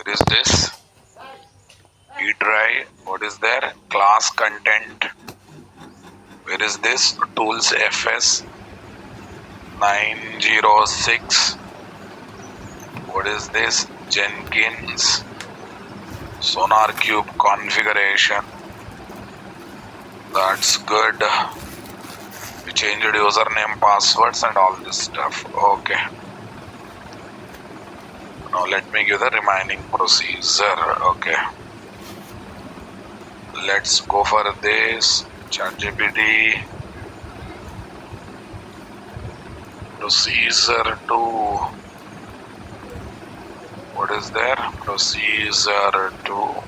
Where is this? E drive. What is there? Class content. Where is this? Tools FS 906. What is this? Jenkins. Sonar Cube configuration. That's good. We changed username, passwords, and all this stuff. Okay. Now let me give the remaining procedure. Okay. Let's go for this. ChatGPT. Procedure 2. What is there? Procedure 2.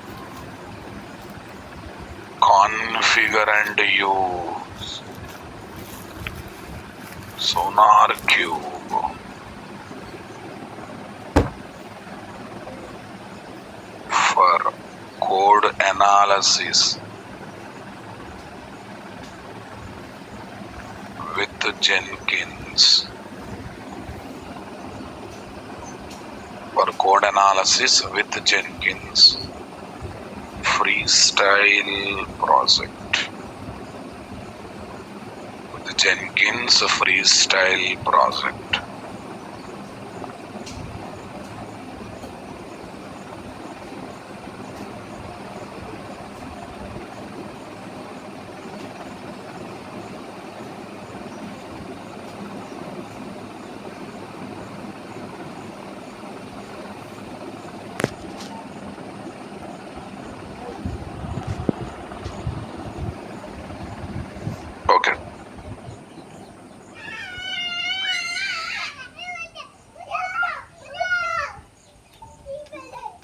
Configure and use Sonar Cube for code analysis with Jenkins. For code analysis with Jenkins. Freestyle project. With Jenkins freestyle project. Okay.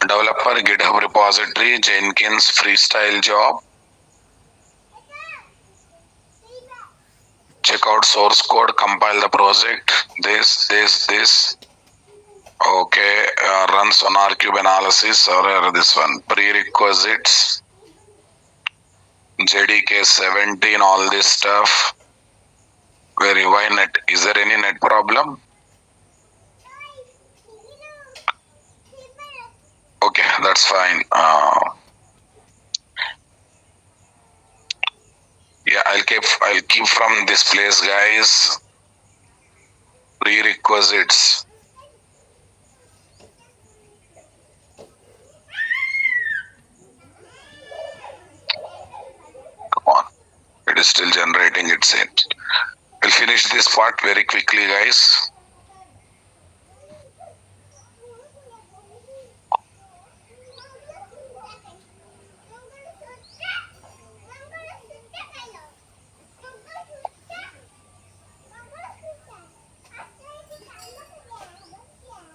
Developer GitHub repository Jenkins freestyle job. Check out source code, compile the project. This. Okay, run Sonar Cube analysis or this one. Prerequisites. JDK 17, all this stuff. Why net? Is there any net problem? Okay, that's fine. Yeah, I'll keep from this place, guys. Prerequisites. Come on, it is still generating. It seems. We'll finish this part very quickly, guys.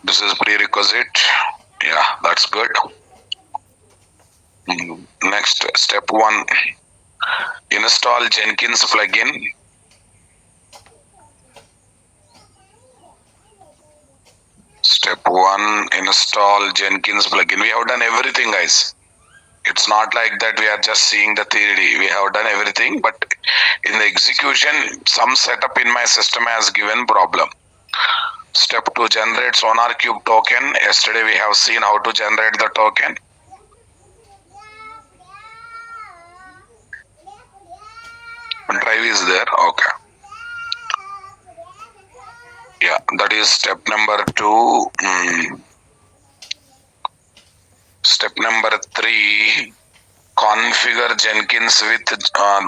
This is prerequisite. Yeah, that's good. Next, step 1. Install Jenkins plugin. Step 1, install Jenkins plugin. We have done everything, guys. It's not like that we are just seeing the theory. We have done everything, but in the execution, some setup in my system has given problem. Step 2, generate Sonar Cube token. Yesterday we have seen how to generate the token. Drive is there. Okay. Yeah, that is step number 2. Step number 3, configure Jenkins with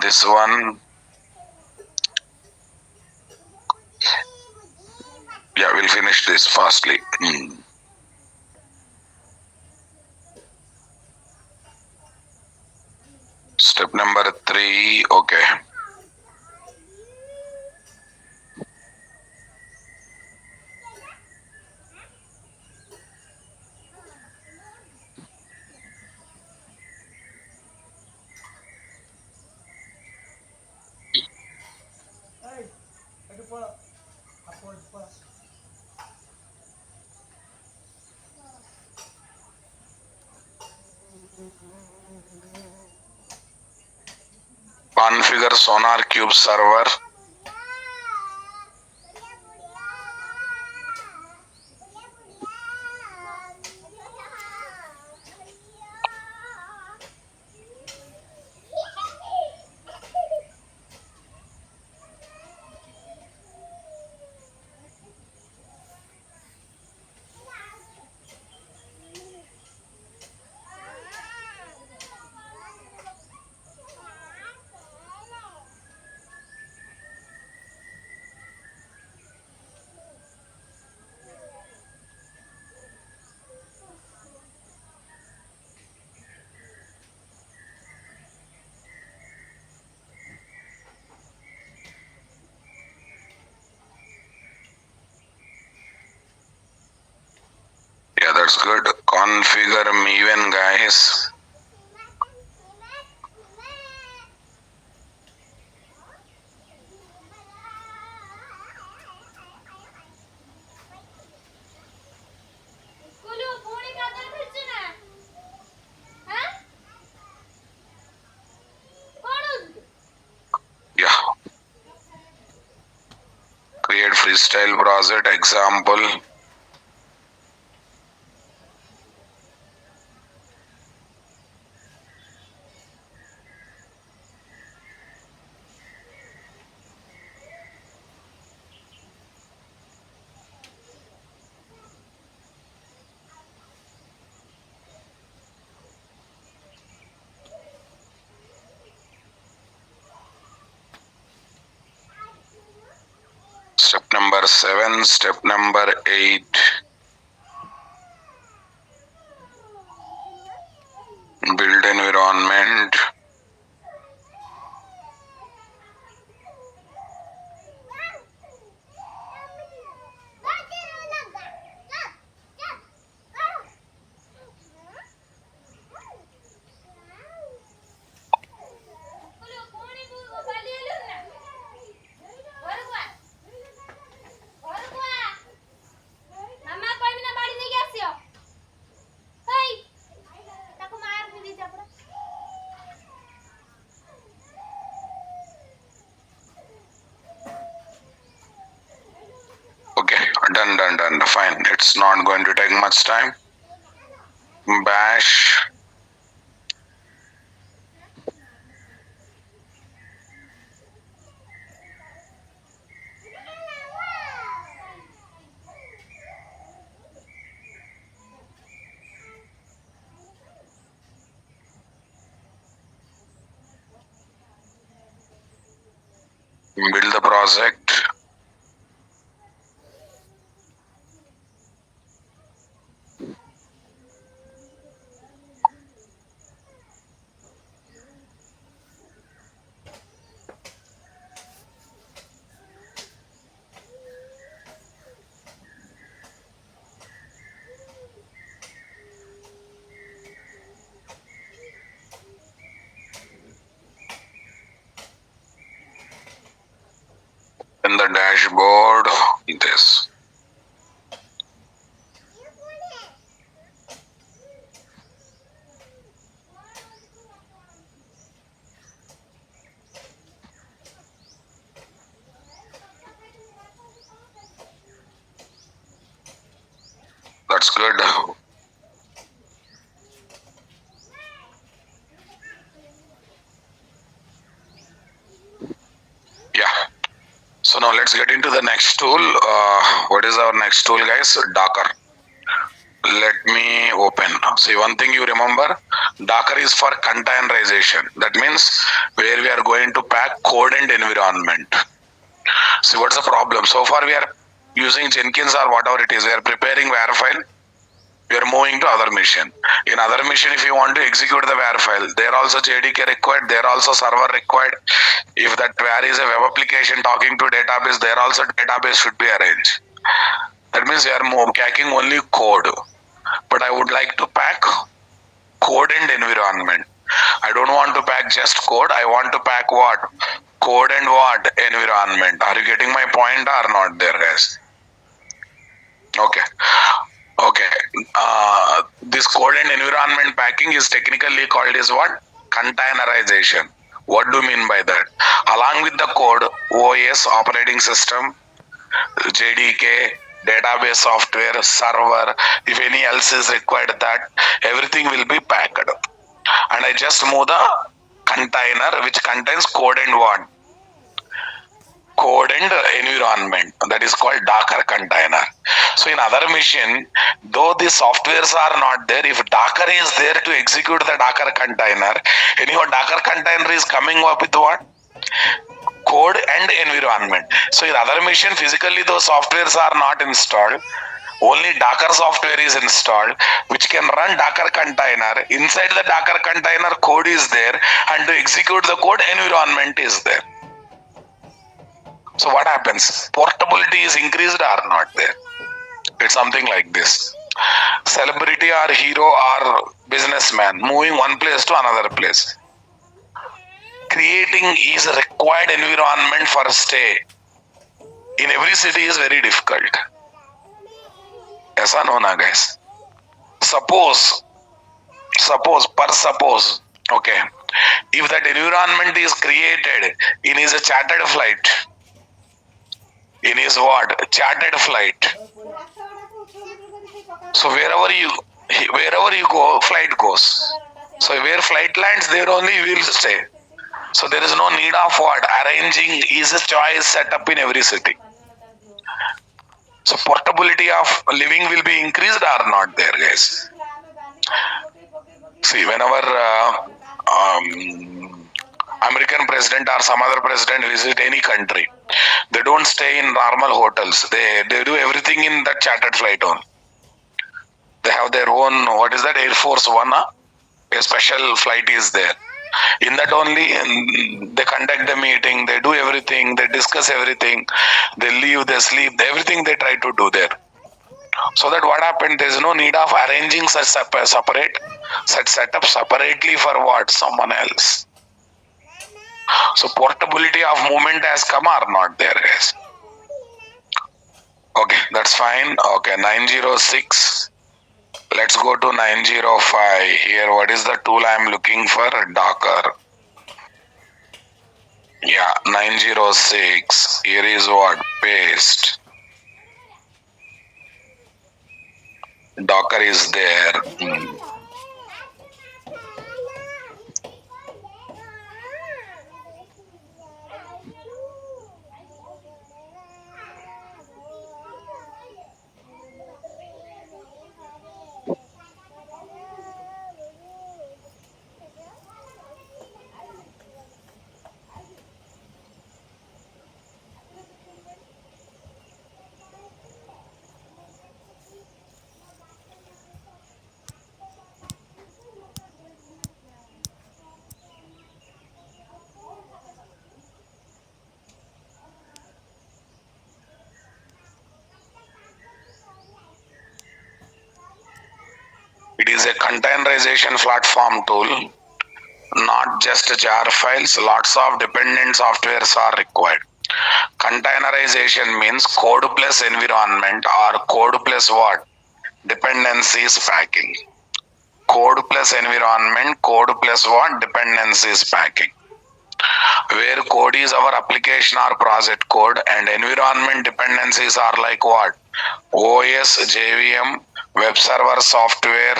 this one. Yeah, we'll finish this fastly. Step number 3, okay. Configure Sonar Cube server. That's good. Configure Maven, guys. Yeah. Create freestyle project example. Step number 7, step number 8. Build environment. Okay, done. Fine. It's not going to take much time. Bash. Build the project. In the dashboard, this. That's good. Yeah. So now let's get into the next tool. What is our next tool, guys? Docker. Let me open. See, one thing you remember, Docker is for containerization. That means where we are going to pack code and environment. See, what's the problem? So far we are using Jenkins or whatever it is. We are preparing WAR file. We are moving to other mission. In other mission, if you want to execute the WAR file, there also JDK required, there also server required. If that WAR is a web application talking to database, there also database should be arranged. That means we are packing only code. But I would like to pack code and environment. I don't want to pack just code. I want to pack what? Code and what? Environment. Are you getting my point or not there, guys? Okay. Okay. This code and environment packing is technically called as what? Containerization. What do you mean by that? Along with the code, OS, operating system, JDK, database software, server, if any else is required, that everything will be packed. And I just move the container which contains code and what? Code and environment. That is called Docker container. So in other machine, though these softwares are not there, if Docker is there to execute the Docker container, anyhow Docker container is coming up with what? Code and environment. So in other machine, physically those softwares are not installed. Only Docker software is installed, which can run Docker container. Inside the Docker container, code is there, and to execute the code, environment is there. So what happens? Portability is increased or not there? It's something like this. Celebrity or hero or businessman moving one place to another place. Creating is a required environment for stay in every city is very difficult. ऐसा no na guys. Suppose, suppose, okay, if that environment is created in his chartered flight, in his what? Chartered flight. So wherever you go, flight goes. So where flight lands, there only you will stay. So there is no need of what? Arranging is a choice set up in every city. So portability of living will be increased or not there, guys. See, whenever American president or some other president visit any country, they don't stay in normal hotels. They do everything in that chartered flight only. They have their own, what is that, Air Force One, a special flight is there. In that only they conduct the meeting, they do everything, they discuss everything, they leave, they sleep, everything they try to do there. So that what happened, there is no need of arranging such setup separately for what? Someone else. So portability of movement has come or not there, guys? Okay, that's fine. Okay, 906. Let's go to 905. Here, what is the tool I am looking for? Docker. Yeah, 906. Here is what? Paste. Docker is there. It is a containerization platform tool, not just jar files. Lots of dependent softwares are required. Containerization means code plus environment or code plus what? Dependencies packing. Code plus environment, code plus what? Dependencies packing. Where code is our application or project code and environment dependencies are like what? OS, JVM, web server software,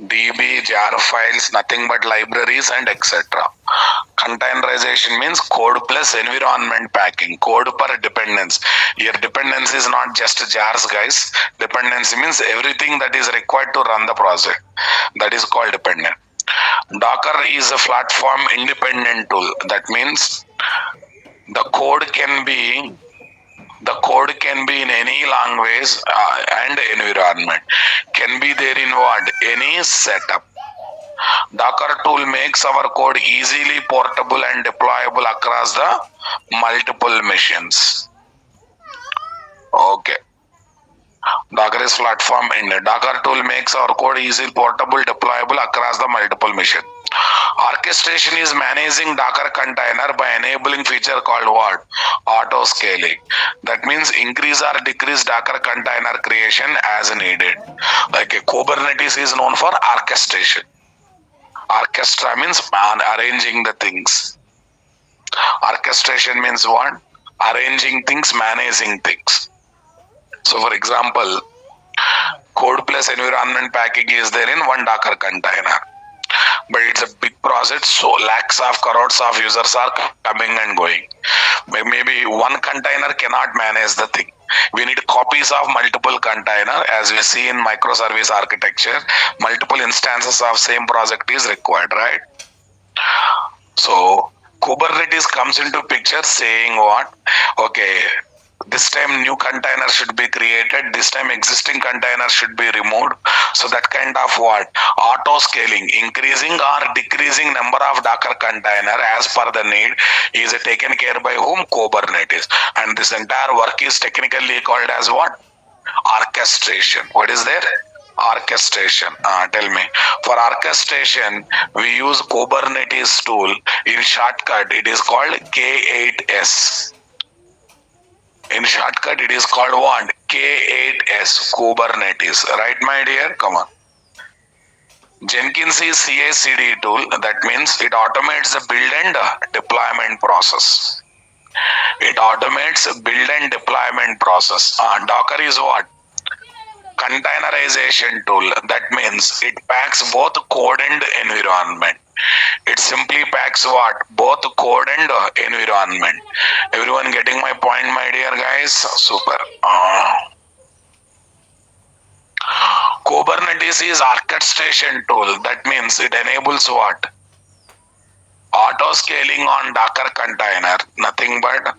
DB, jar files, nothing but libraries and etc. Containerization means code plus environment packing, code per dependence. Here dependency is not just jars, guys. Dependency means everything that is required to run the project. That is called dependent. Docker is a platform independent tool. That means the code can be in any language and environment. Can be there in what? Any setup. Docker tool makes our code easily portable and deployable across the multiple machines. Okay. Docker is platform in Docker tool makes our code easily portable, deployable across the multiple machine. Orchestration is managing Docker container by enabling feature called what? Auto scaling. That means increase or decrease Docker container creation as needed. Like a Kubernetes is known for orchestration. Orchestra means arranging the things. Orchestration means what? Arranging things, managing things. So for example, code plus environment packing is there in one Docker container. But it's a big project, so lakhs of crores of users are coming and going. Maybe one container cannot manage the thing. We need copies of multiple container. As we see in microservice architecture, multiple instances of same project is required, right? So Kubernetes comes into picture saying what? Okay, this time new container should be created, this time existing container should be removed. So that kind of what? Auto scaling, increasing or decreasing number of Docker container as per the need is taken care by whom? Kubernetes. And this entire work is technically called as what? Orchestration. What is there? Orchestration. Tell me. For orchestration, we use Kubernetes tool. In shortcut, it is called K8s. In shortcut, it is called what? K8s. Kubernetes. Right, my dear? Come on. Jenkins is CI/CD tool. That means it automates the build and deployment process. It automates build and deployment process. Docker is what? Containerization tool. That means it packs both code and environment. It simply packs what? Both code and environment. Everyone getting my point, my dear guys? Super. Kubernetes is orchestration tool. That means it enables what? Auto scaling on Docker container. Nothing but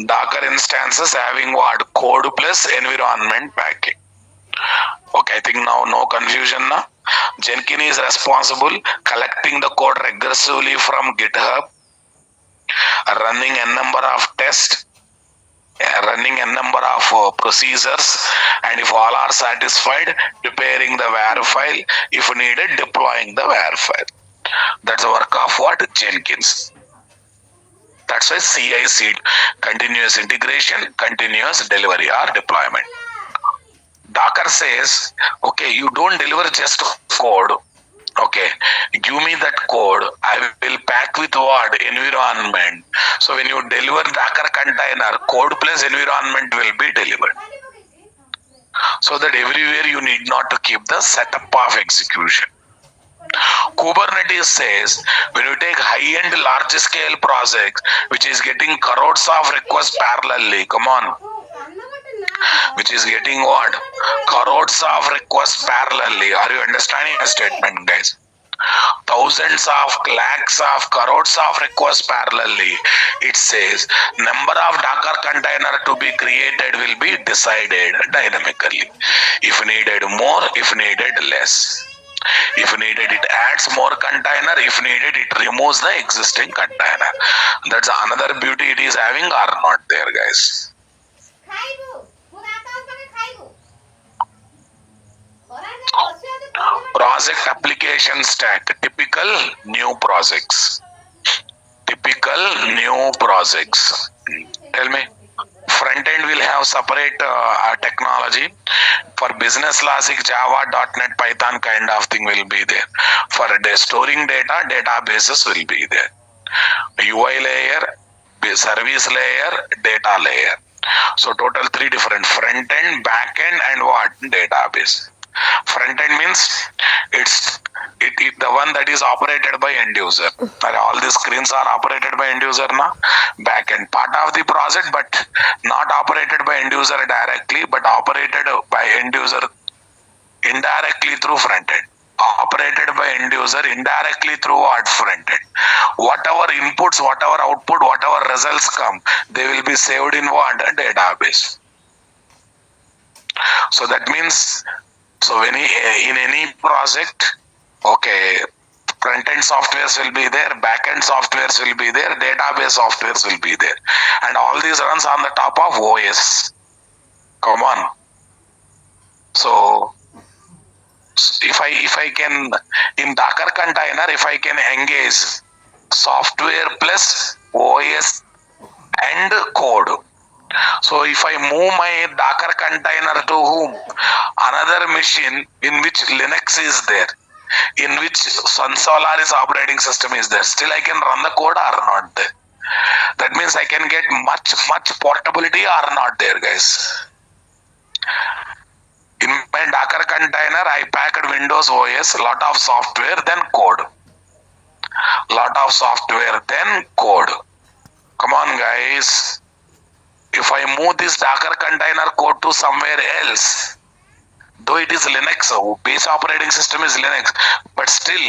Docker instances having what? Code plus environment packing. Okay, I think now no confusion now. Jenkins is responsible collecting the code recursively from GitHub, running a number of tests, running a number of procedures, and if all are satisfied, preparing the var file, if needed, deploying the var file. That's the work of what? Jenkins. That's why CI/CD, continuous integration, continuous delivery or deployment. Docker says, okay, you don't deliver just code. Okay, give me that code. I will pack with what? Environment. So when you deliver Docker container, code plus environment will be delivered. So that everywhere you need not to keep the setup of execution. Kubernetes says when you take high-end large-scale projects which is getting crores of requests parallelly, come on, which is getting what? Crores of requests parallelly. Are you understanding the statement, guys? Thousands of lakhs of crores of requests parallelly. It says number of Docker container to be created will be decided dynamically. If needed more, if needed less. If needed, it adds more container. If needed, it removes the existing container. That's another beauty it is having or not there, guys. Project application stack. Typical new projects. Typical new projects. Tell me. Front end will have separate technology. For business logic, Java, .NET, Python kind of thing will be there. For storing data, databases will be there. UI layer, service layer, data layer. So total 3 different: front end, back end, and what? Database. Front end means it's the one that is operated by end user. All these screens are operated by end user now. Back end part of the project, but not operated by end user directly, but operated by end user indirectly through front end. Operated by end user indirectly through what? Front end. Whatever inputs, whatever output, whatever results come, they will be saved in what? A database. So that means, so when in any project, okay, front end softwares will be there, back end softwares will be there, database softwares will be there, and all these runs on the top of OS. Come on. So if I can, in Docker container, if I can engage software plus OS and code. So if I move my Docker container to whom? Another machine in which Linux is there, in which Sun Solaris operating system is there, still I can run the code or not there. That means I can get much portability or not there, guys. In my Docker container, I packed Windows OS, lot of software, then code. Lot of software, then code. Come on, guys. If I move this Docker container code to somewhere else, though it is Linux, base operating system is Linux, but still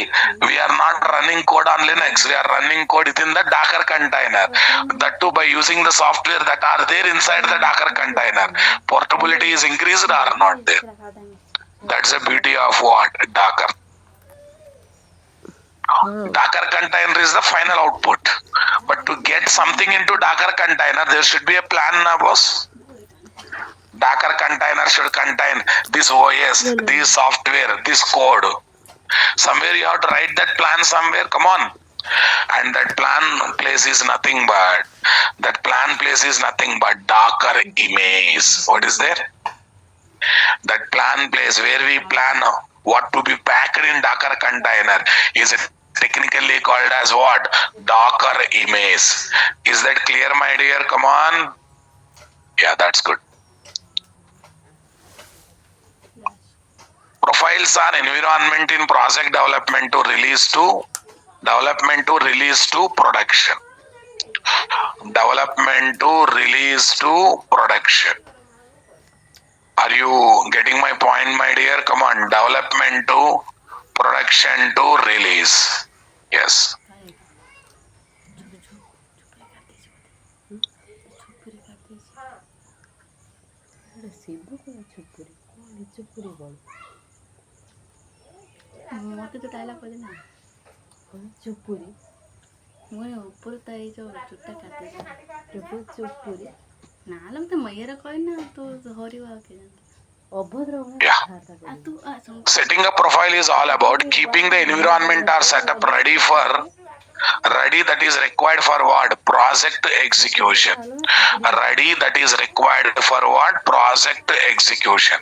we are not running code on Linux. We are running code within the Docker container. That too by using the software that are there inside the Docker container. Portability is increased or not there. That's the beauty of what? Docker. Docker container is the final output. But to get something into Docker container, there should be a plan, boss. Docker container should contain this OS, this software, this code. Somewhere you have to write that plan somewhere. Come on. And that plan place is nothing but Docker image. What is there? That plan place where we plan what to be packed in Docker container is technically called as what? Docker image. Is that clear, my dear? Come on. Yeah, that's good. Profiles are environment in project development to release to production. Development to release to production. Are you getting my point, my dear? Come on. Development to production to release. Yes. ମତେ ତ dialogue କହିଲେ ନା ଚୁପୁରି ମୁଁ ଉପରୁ ତ ଏଇ ଯୋଉ ଚୁଟା କାଟିଦେବି ଚୁପୁରି ନାଲୋ ମତେ ମଇୟାର କହିନା ତୁ ଧରିବ ଆଉ କିଏ Setting a profile is all about keeping the environment or setup ready that is required for what? Project execution. Ready that is required for what? Project execution.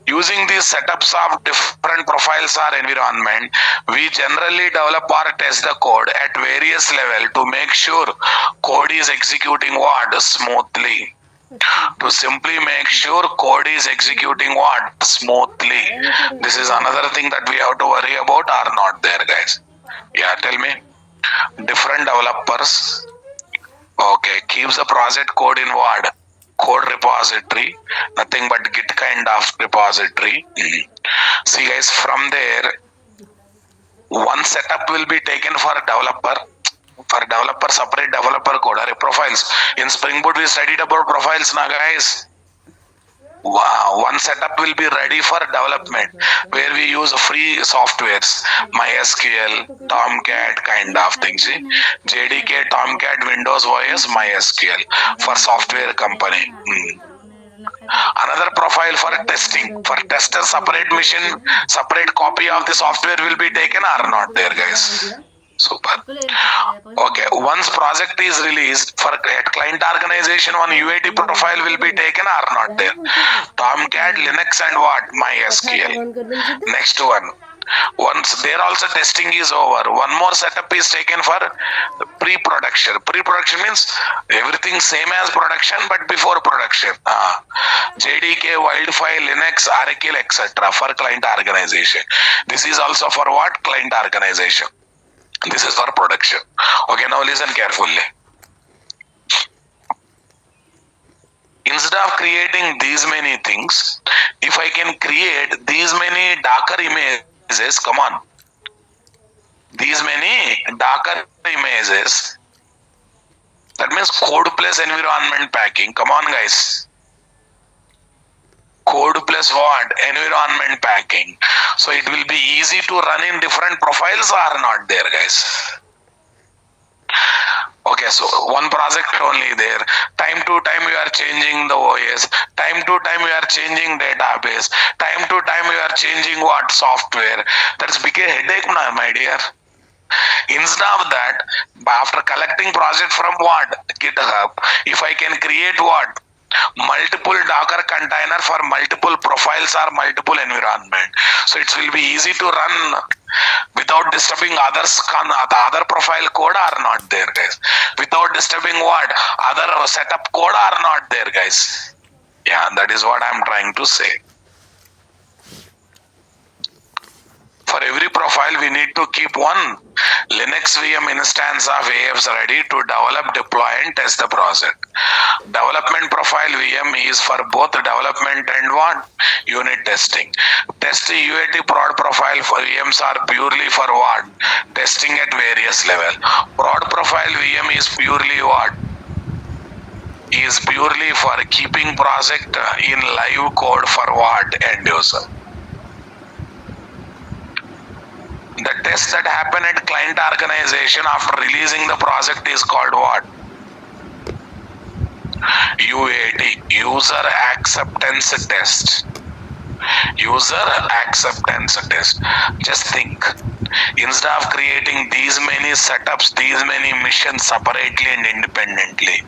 Using these setups of different profiles or environment, we generally develop or test the code at various levels to make sure code is executing what? Smoothly. To simply make sure code is executing what? Smoothly. This is another thing that we have to worry about or not there, guys. Yeah, tell me. Different developers, okay, keeps the project code in what? Code repository, nothing but Git kind of repository. See, guys, from there, one setup will be taken for developer. For developer, separate developer code or profiles. In Spring Boot, we studied about profiles now, guys. One setup will be ready for development where we use free softwares, MySQL, Tomcat kind of things. JDK, Tomcat, Windows OS, MySQL for software company. Another profile for testing. For tester, separate machine, separate copy of the software will be taken or not there, guys. Super. Okay, once project is released for client organization, one UAT profile will be taken or not there. Tomcat, Linux and what? MySQL. Next one. Once there also testing is over, one more setup is taken for pre-production. Pre-production means everything same as production but before production. JDK, Wildfire, Linux, Oracle, etc. for client organization. This is also for what? Client organization. This is for production. Okay, now listen carefully. Instead of creating these many things, if I can create these many Docker images, come on. These many Docker images, that means code plus environment packing. Come on, guys. Code plus what? Environment packing. So it will be easy to run in different profiles or not there, guys. Okay, so one project only there. Time to time you are changing the OS. Time to time you are changing database. Time to time you are changing what? Software. That's big a headache now, my dear. Instead of that, after collecting project from what? GitHub, if I can create what? Multiple Docker container for multiple profiles or multiple environment. So it will be easy to run without disturbing others, the other profile code are not there, guys. Without disturbing what? Other setup code are not there, guys. Yeah, that is what I am trying to say. For every profile, we need to keep one Linux VM instance of AFs ready to develop, deploy and test the project. Development profile VM is for both development and what? Unit testing. Test UAT prod profile for VMs are purely for what? Testing at various level. Prod profile VM is purely what? Is purely for keeping project in live code for what? End user. The test that happen at client organization after releasing the project is called what? UAT, user acceptance test. User acceptance test. Just think, instead of creating these many setups, these many missions separately and independently,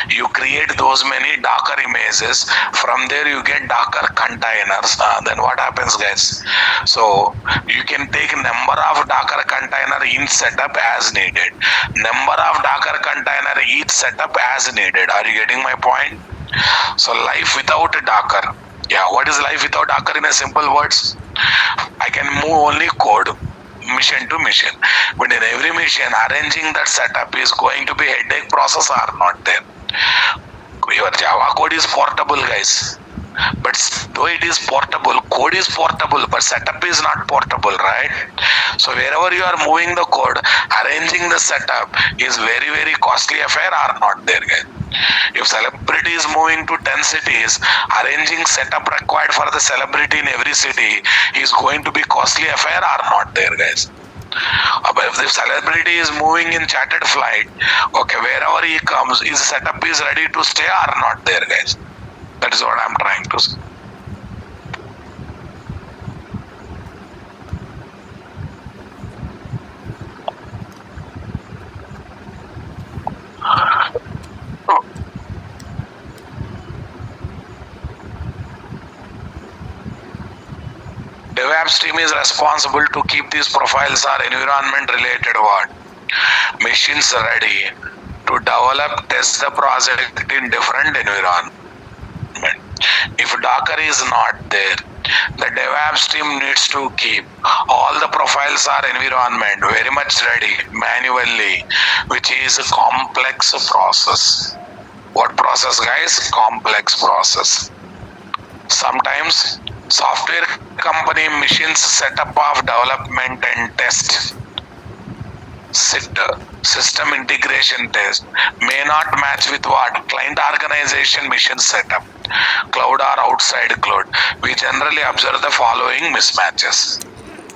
you create those many Docker images. From there you get Docker containers. Then what happens, guys? So you can take number of Docker container each setup as needed, number of Docker container each setup as needed. Are you getting my point? So life without Docker. Yeah, what is life without Docker in a simple words? I can move only code mission to mission, but in every mission arranging that setup is going to be headache process are not there. Your Java code is portable, guys, but though it is portable, code is portable, but setup is not portable, right? So wherever you are moving the code, arranging the setup is very very costly affair are not there, guys. If celebrity is moving to 10 cities, arranging setup required for the celebrity in every city is going to be costly affair are not there, guys. But if the celebrity is moving in chartered flight, okay, wherever he comes, his setup is ready to stay or not there, guys. That is what I'm trying to say. DevOps team is responsible to keep these profiles or environment related what? Machines ready to develop, test the project in different environment. If Docker is not there, the DevOps team needs to keep all the profiles or environment very much ready manually, which is a complex process. What process, guys? Complex process. Sometimes software company machines setup of development and test system integration test may not match with what client organization mission setup, cloud or outside cloud. We generally observe the following mismatches.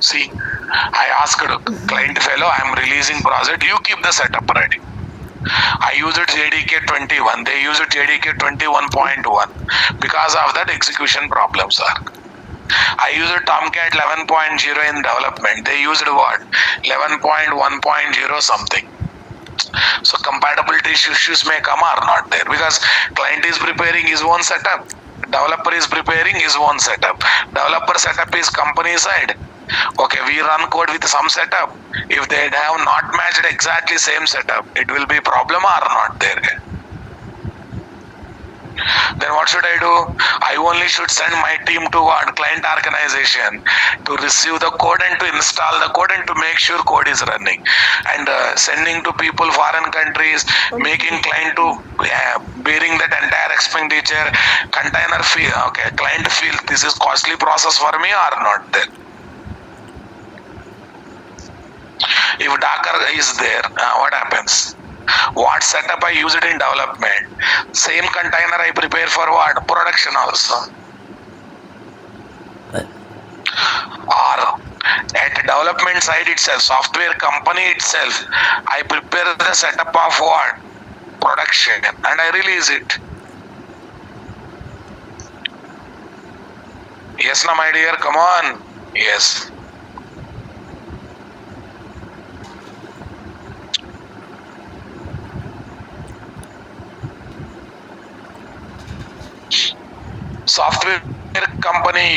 See, I asked client fellow, I am releasing project, you keep the setup ready. I use it JDK 21, they use it JDK 21.1. Because of that, execution problems are. I used Tomcat 11.0 in development. They used what? 11.1.0 something. So compatibility issues may come or not there because client is preparing his own setup. Developer is preparing his own setup. Developer setup is company side. Okay, we run code with some setup. If they have not matched exactly same setup, it will be problem or not there. Then what should I do? I only should send my team to what? Client organization to receive the code and to install the code and to make sure code is running. And sending to people foreign countries, making client to bearing that entire expenditure, container fee, okay, client feel this is costly process for me or not there. If Docker is there, what happens? What setup I use it in development, same container I prepare for what? Production also. Or at development side itself, software company itself, I prepare the setup of what? Production and I release it. Yes, na my dear, come on. Yes. Software company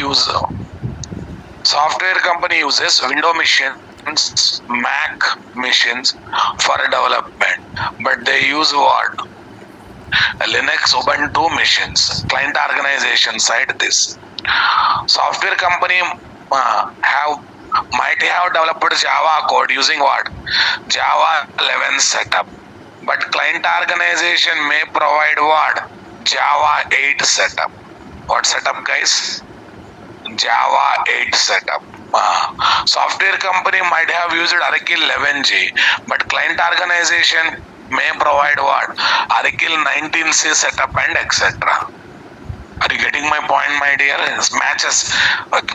uses Windows machines, Mac machines for development, but they use what? Linux, Ubuntu machines. Client organization side this. Software company might have developed Java code using what? Java 11 setup, but client organization may provide what? Java 8 setup. What setup, guys? Java 8 setup. Software company might have used Oracle 11G, but client organization may provide what? Oracle 19C setup and etc. Are you getting my point, my dear?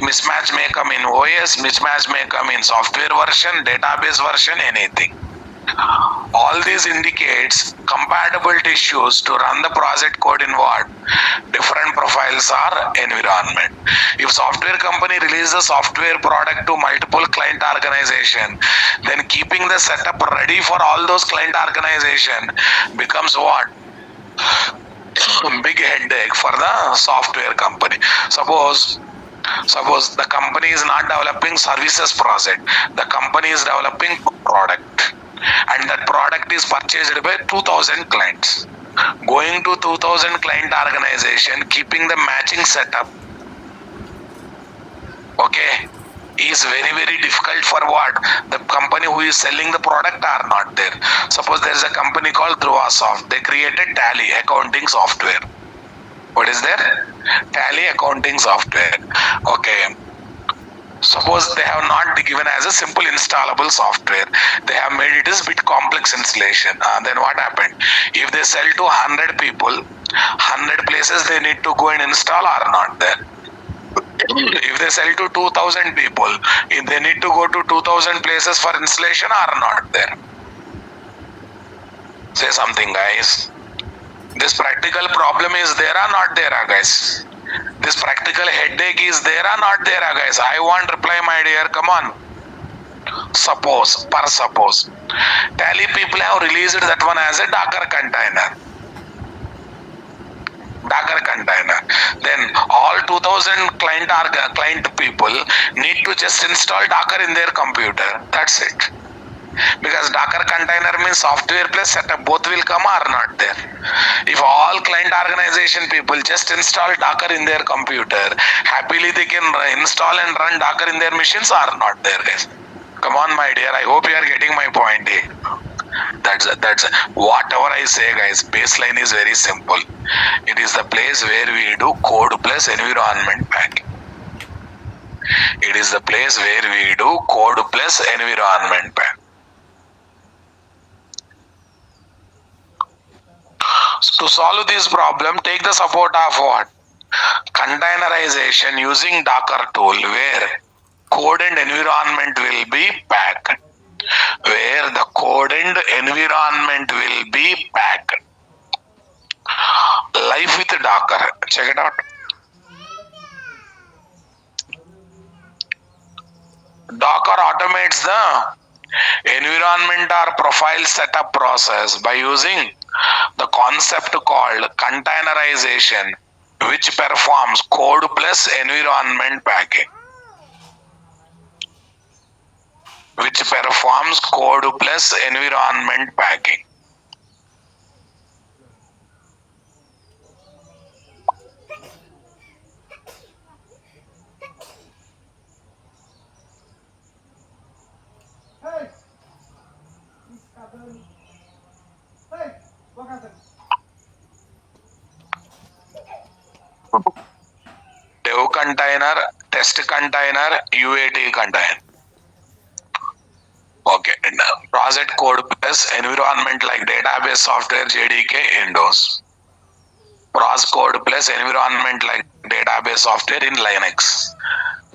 Mismatch may come in OS, mismatch may come in software version, database version, anything. All these indicates compatible issues to run the project code in what? Different profiles or environment. If software company releases the software product to multiple client organization, then keeping the setup ready for all those client organization becomes what? Big headache for the software company. Suppose the company is not developing services project, the company is developing product, and that product is purchased by 2000 clients. Going to 2000 client organization, keeping the matching setup, okay, is very difficult for what? The company who is selling the product are not there. Suppose there is a company called Soft. They created Tally accounting software. What is there? Tally accounting software. Okay. Suppose they have not given as a simple installable software. They have made it as bit complex installation. Then what happened? If they sell to 100 people, 100 places they need to go and install are not there. If they sell to 2000 people, if they need to go to 2000 places for installation are not there. Say something, guys. This practical problem is there or not there, guys? This practical headache is there or not there, guys? I want reply, my dear. Come on. Suppose, Tally people have released that one as a Docker container. Docker container. Then all 2000 client people need to just install Docker in their computer. That's it. Because Docker container means software plus setup, both will come or not there. If all client organization people just install Docker in their computer, happily they can install and run Docker in their machines or not there, guys. Come on, my dear. I hope you are getting my point. That's whatever I say, guys. Baseline is very simple. It is the place where we do code plus environment pack. It is the place where we do code plus environment pack. To solve this problem, take the support of what? Containerization using Docker tool, where code and environment will be packed. Where the code and environment will be packed. Life with Docker. Check it out. Docker automates the environment or profile setup process by using the concept called containerization, which performs code plus environment packing. Which performs code plus environment packing. Dev container, test container, UAT container. Okay, and project code plus environment like database software, JDK, Windows. Pros code plus environment like database software in Linux.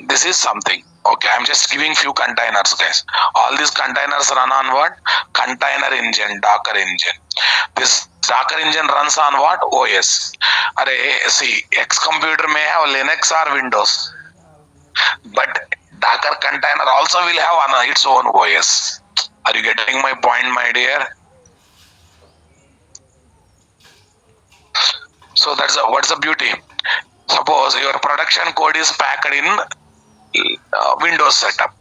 This is something. Okay, I'm just giving few containers, guys. All these containers run on what? Container engine, Docker engine. This Docker engine runs on what? OS. See, X computer may have Linux or Windows, but Docker container also will have on its own OS. Are you getting my point, my dear? So what's the beauty? Suppose your production code is packed in Windows setup,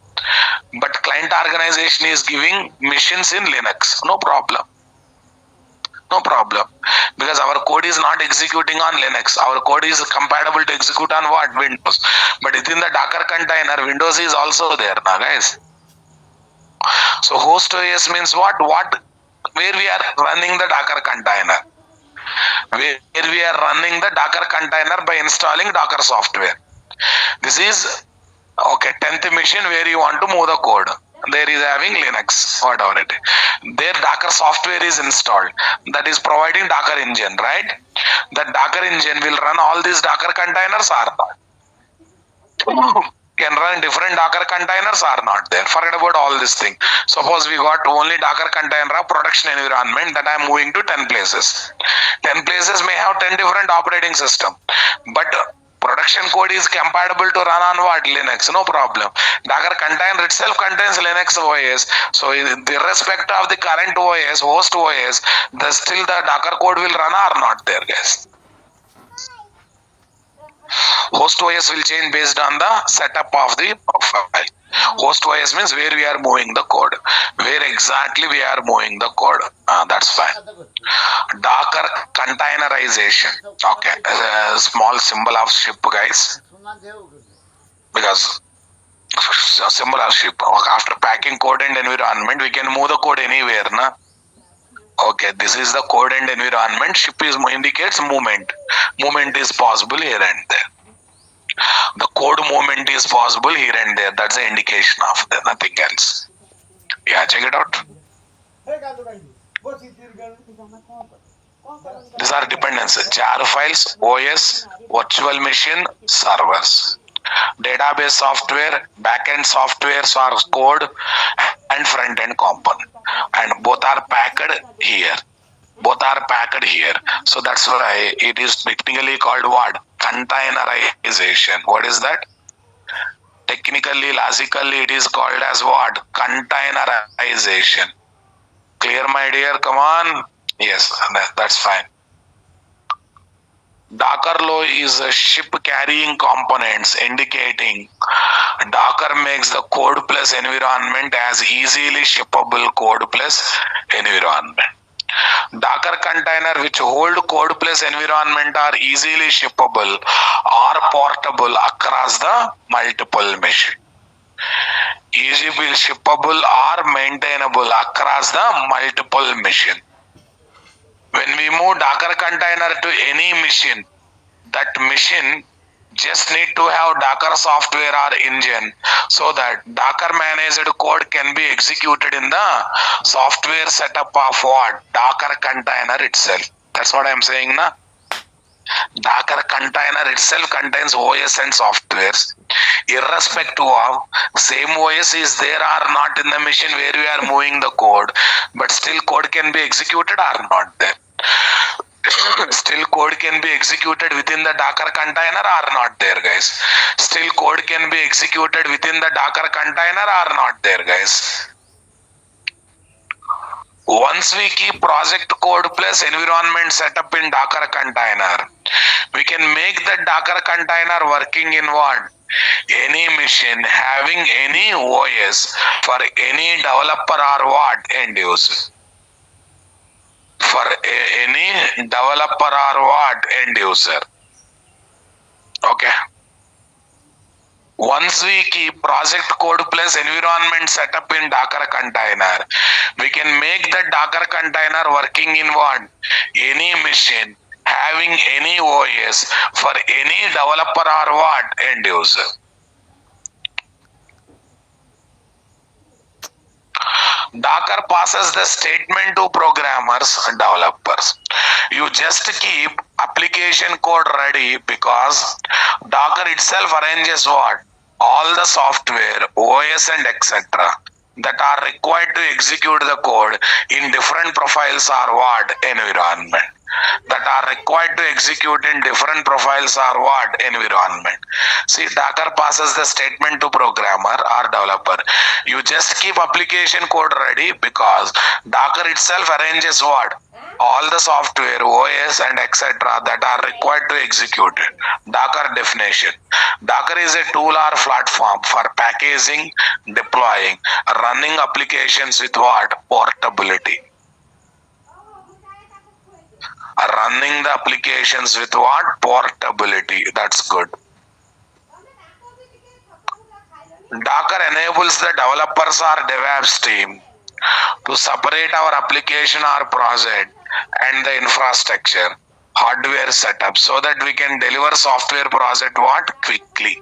but client organization is giving machines in Linux. No problem. No problem. Because our code is not executing on Linux. Our code is compatible to execute on what? Windows. But within the Docker container, Windows is also there now, guys. So host OS means what? Where we are running the Docker container. Where we are running the Docker container by installing Docker software. This is okay, 10th machine where you want to move the code. There is having Linux, whatever it is. Their Docker software is installed. That is providing Docker engine, right? The Docker engine will run all these Docker containers or not? can run different Docker containers or not there. Forget about all this thing. Suppose we got only Docker container of production environment that I'm moving to 10 places. 10 places may have 10 different operating system, but production code is compatible to run on what? Linux, no problem. Docker container itself contains Linux OS. So irrespective of the current OS, host OS, still the Docker code will run or not there, guys. Host OS will change based on the setup of the profile. Host OS means where we are moving the code, where exactly we are moving the code. That's fine. Docker containerization. Okay, a small symbol of ship, guys, because symbol of ship. After packing code and environment, we can move the code anywhere, na? Okay, this is the code and environment. Ship is indicates movement. Movement is possible here and there. The code movement is possible here and there. That's the indication of that, nothing else. Yeah, check it out. These are dependencies. jar files, OS, virtual machine, servers. Database software, backend software, source code, and front end component. And both are packed here. Both are packed here. So that's why it is technically called what? Containerization. What is that? Technically, logically, it is called as what? Containerization. Clear, my dear? Come on. Yes, that's fine. Docker low is a ship carrying components indicating Docker makes the code plus environment as easily shippable code plus environment. Docker container which hold code plus environment are easily shippable or portable across the multiple machine. Easily shippable or maintainable across the multiple machine. When we move Docker container to any machine, that machine just need to have Docker software or engine so that Docker managed code can be executed in the software setup of what? Docker container itself. That's what I'm saying, na? Docker container itself contains OS and softwares. Irrespective of same OS is there or not in the machine where we are moving the code, but still code can be executed or not there. Still code can be executed within the Docker container or not there, guys. Still code can be executed within the Docker container or not there, guys. Once we keep project code plus environment setup in Docker container, we can make the Docker container working in what? Any machine having any OS for any developer or what? End user. For any developer or what? End user. Okay. Once we keep project code plus environment setup in Docker container, we can make the Docker container working in what? Any machine having any OS for any developer or what? End user. Docker passes the statement to programmers and developers. You just keep application code ready because Docker itself arranges what? All the software, OS and etc. that are required to execute the code in different profiles or what? Environment. That are required to execute in different profiles or what? Environment. See, Docker passes the statement to programmer or developer. You just keep application code ready because Docker itself arranges what? All the software, OS and etc. that are required to execute it. Docker definition. Docker is a tool or platform for packaging, deploying, running applications with what? Portability. Running the applications with what? Portability. That's good. Docker enables the developers or DevOps team to separate our application or project and the infrastructure, hardware setup so that we can deliver software project what? Quickly.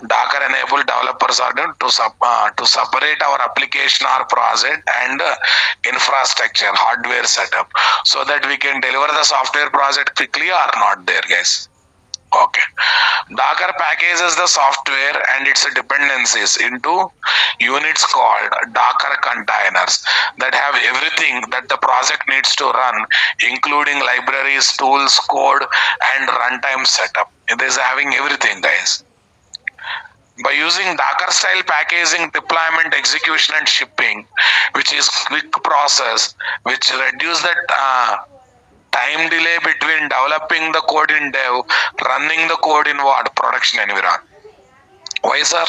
Docker enable developers are to separate our application or project and infrastructure, hardware setup so that we can deliver the software project quickly or not there, guys. Okay. Docker packages the software and its dependencies into units called Docker containers that have everything that the project needs to run, including libraries, tools, code, and runtime setup. It is having everything, guys. By using Docker style packaging, deployment, execution, and shipping, which is quick process, which reduce the time delay between developing the code in dev, running the code in what production environment. Why, sir?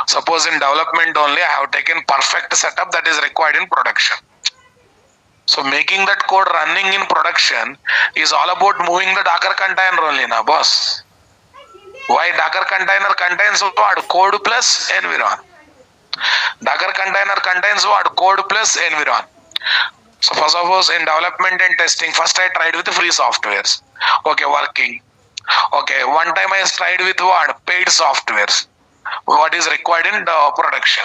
Suppose in development only I have taken perfect setup that is required in production. So making that code running in production is all about moving the Docker container only, na boss. Why Docker container contains what? Code plus environ. Docker container contains what? Code plus environ. So first of all, in development and testing, first I tried with free softwares. Okay, working. Okay, one time I tried with what? Paid softwares. What is required in the production.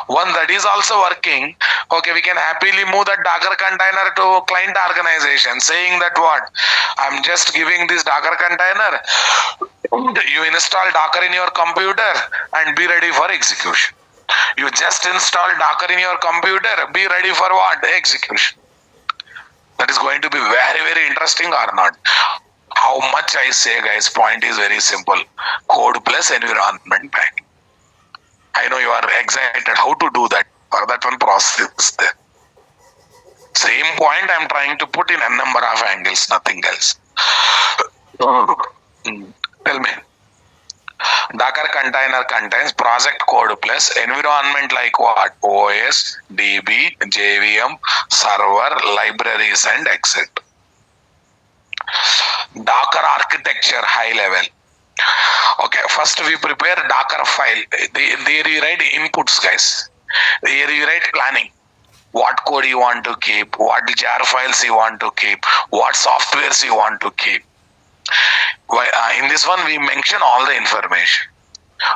One that is also working. Okay, we can happily move that Docker container to client organization, saying that what? I'm just giving this Docker container. You install Docker in your computer and be ready for execution. You just install Docker in your computer, be ready for what? Execution. That is going to be very, very interesting or not? How much I say, guys, point is very simple. Code plus environment pack. I know you are excited how to do that. For that one process there. Same point I'm trying to put in a number of angles, nothing else. Tell me. Docker container contains project code plus environment like what? OS, DB, JVM, server, libraries, and etc. Docker architecture high level. Okay, first we prepare Docker file. There you write inputs, guys. Here you write planning. What code you want to keep, what jar files you want to keep, what softwares you want to keep. In this one, we mention all the information.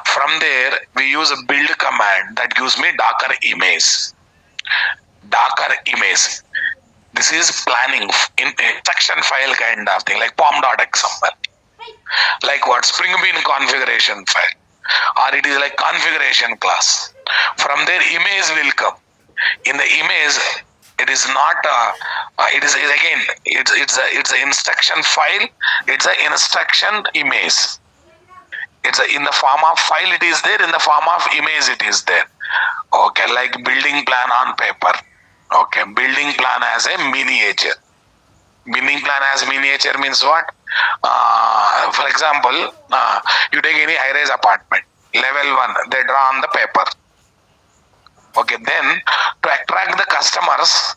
From there, we use a build command that gives me Docker image. Docker image. This is planning in instruction file kind of thing, like pom.xml. Like what? Spring Bean configuration file. Or it is like configuration class. From there, image will come. In the image, it is not it is again it's a instruction file, it's a instruction image. It's in the form of file it is there, in the form of image it is there. Okay, like building plan on paper. Okay, building plan as a miniature. Building plan as miniature means what? For example, you take any high-rise apartment, level 1, they draw on the paper. Okay, then to attract the customers,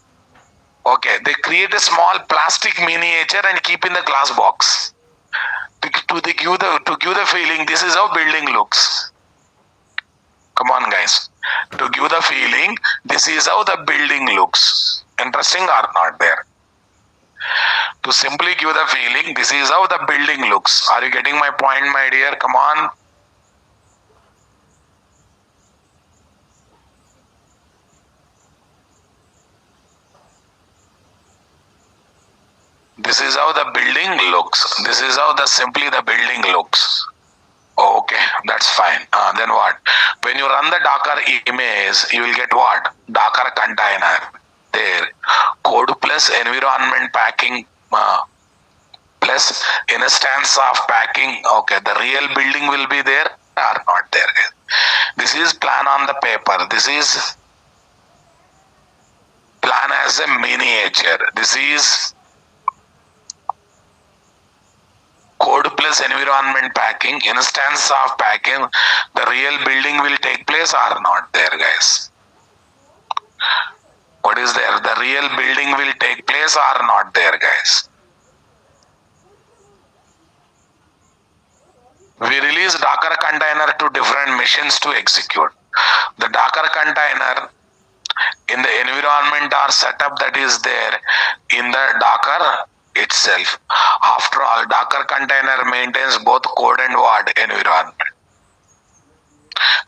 okay, they create a small plastic miniature and keep in the glass box to give the feeling this is how building looks. Come on, guys, to give the feeling this is how the building looks. Interesting or not there? To simply give the feeling this is how the building looks. Are you getting my point, my dear? Come on. This is how the building looks. This is how simply the building looks. Okay, that's fine. Then what? When you run the Docker image, you will get what? Docker container. There. Code plus environment packing plus instance of packing. Okay, the real building will be there or not there. This is plan on the paper. This is plan as a miniature. This is code plus environment packing, instance of packing. The real building will take place or not there, guys? What is there? The real building will take place or not there, guys? We release Docker container to different machines to execute. The Docker container in the environment or setup that is there in the Docker itself. After all, Docker container maintains both code and what? Environment.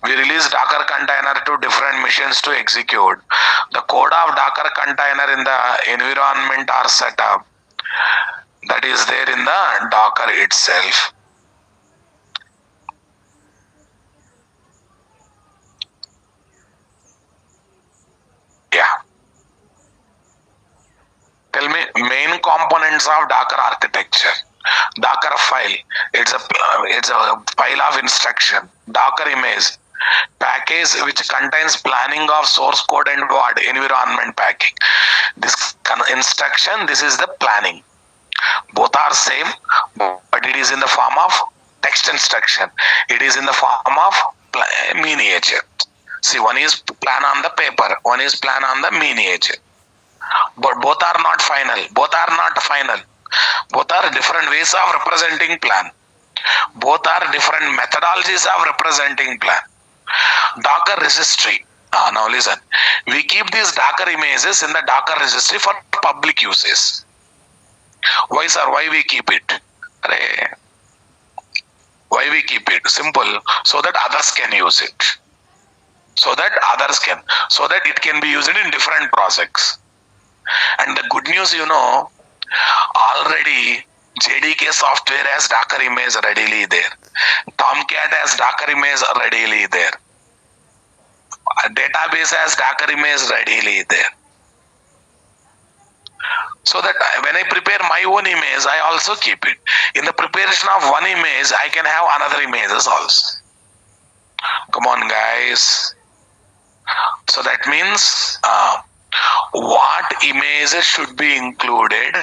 We release Docker container to different machines to execute. The code of Docker container in the environment or setup that is there in the Docker itself. Main components of Docker architecture. Docker file. It's a file of instruction. Docker image. Package which contains planning of source code and what environment packing. This instruction. This is the planning. Both are same, but it is in the form of text instruction. It is in the form of miniature. See, one is plan on the paper, one is plan on the miniature. But both are not final. Both are not final. Both are different ways of representing plan. Both are different methodologies of representing plan. Docker registry. Now listen. We keep these Docker images in the Docker registry for public uses. Why, sir? Why we keep it? Why we keep it? Simple. So that others can use it. So that it can be used in different projects. And the good news, already JDK software has Docker image readily there. Tomcat has Docker image readily there. A database has Docker image readily there. So that when I prepare my own image, I also keep it. In the preparation of one image, I can have another images also. Come on, guys. So that means what images should be included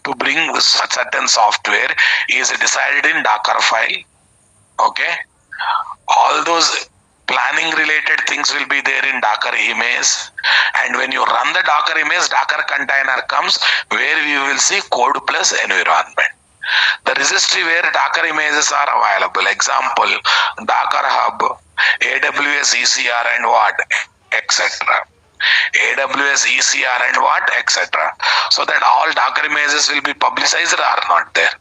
to bring certain software is decided in Docker file. Okay. All those planning related things will be there in Docker image, and when you run the Docker image, Docker container comes where we will see code plus environment. The registry where Docker images are available. Example, Docker Hub, AWS ECR and what, etc. AWS ECR and what, etc. So that all Docker images will be publicized or not there.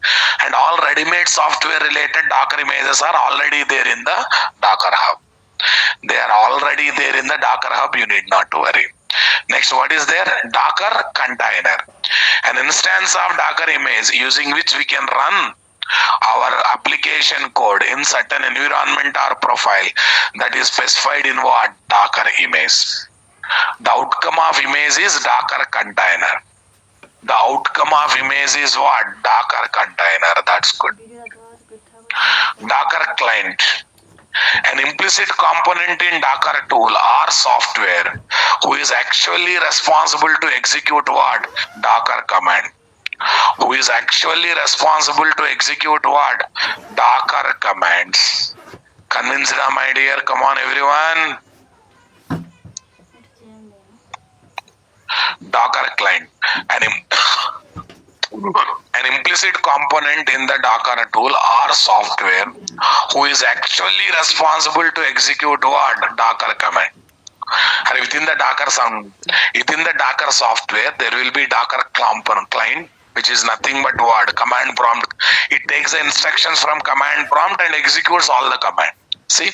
And all ready-made software related Docker images are already there in the Docker Hub. They are already there in the Docker Hub. You need not to worry. Next, what is there? Docker container. An instance of Docker image using which we can run our application code in certain environment or profile that is specified in what? Docker image. The outcome of image is Docker container. The outcome of image is what? Docker container. That's good. Docker client. An implicit component in Docker tool or software who is actually responsible to execute what? Docker command. Who is actually responsible to execute what? Docker commands. Convinced, my dear? Come on, everyone. Docker client. An implicit component in the Docker tool or software who is actually responsible to execute what? Docker command. And within the Docker software, there will be Docker client, which is nothing but what? Command prompt. It takes the instructions from command prompt and executes all the command. See,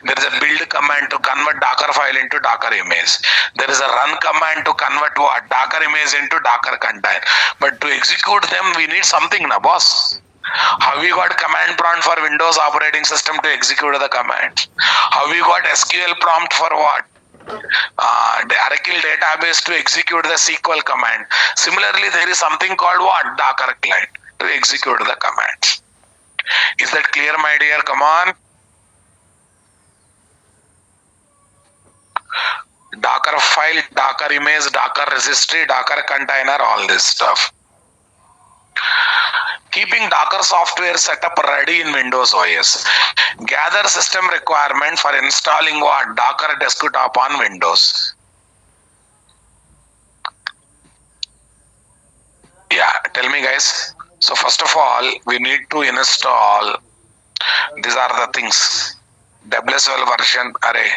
there is a build command to convert Docker file into Docker image. There is a run command to convert what? Docker image into Docker container. But to execute them, we need something, na boss. How we got command prompt for Windows operating system to execute the command? How we got SQL prompt for what? The Oracle database to execute the SQL command. Similarly, there is something called what? Docker client to execute the command. Is that clear, my dear? Come on. Docker file, Docker image, Docker registry, Docker container, all this stuff. Keeping Docker software setup ready in Windows OS. Gather system requirement for installing what? Docker desktop on Windows. Yeah, tell me guys. So first of all, we need to install. These are the things. WSL version array.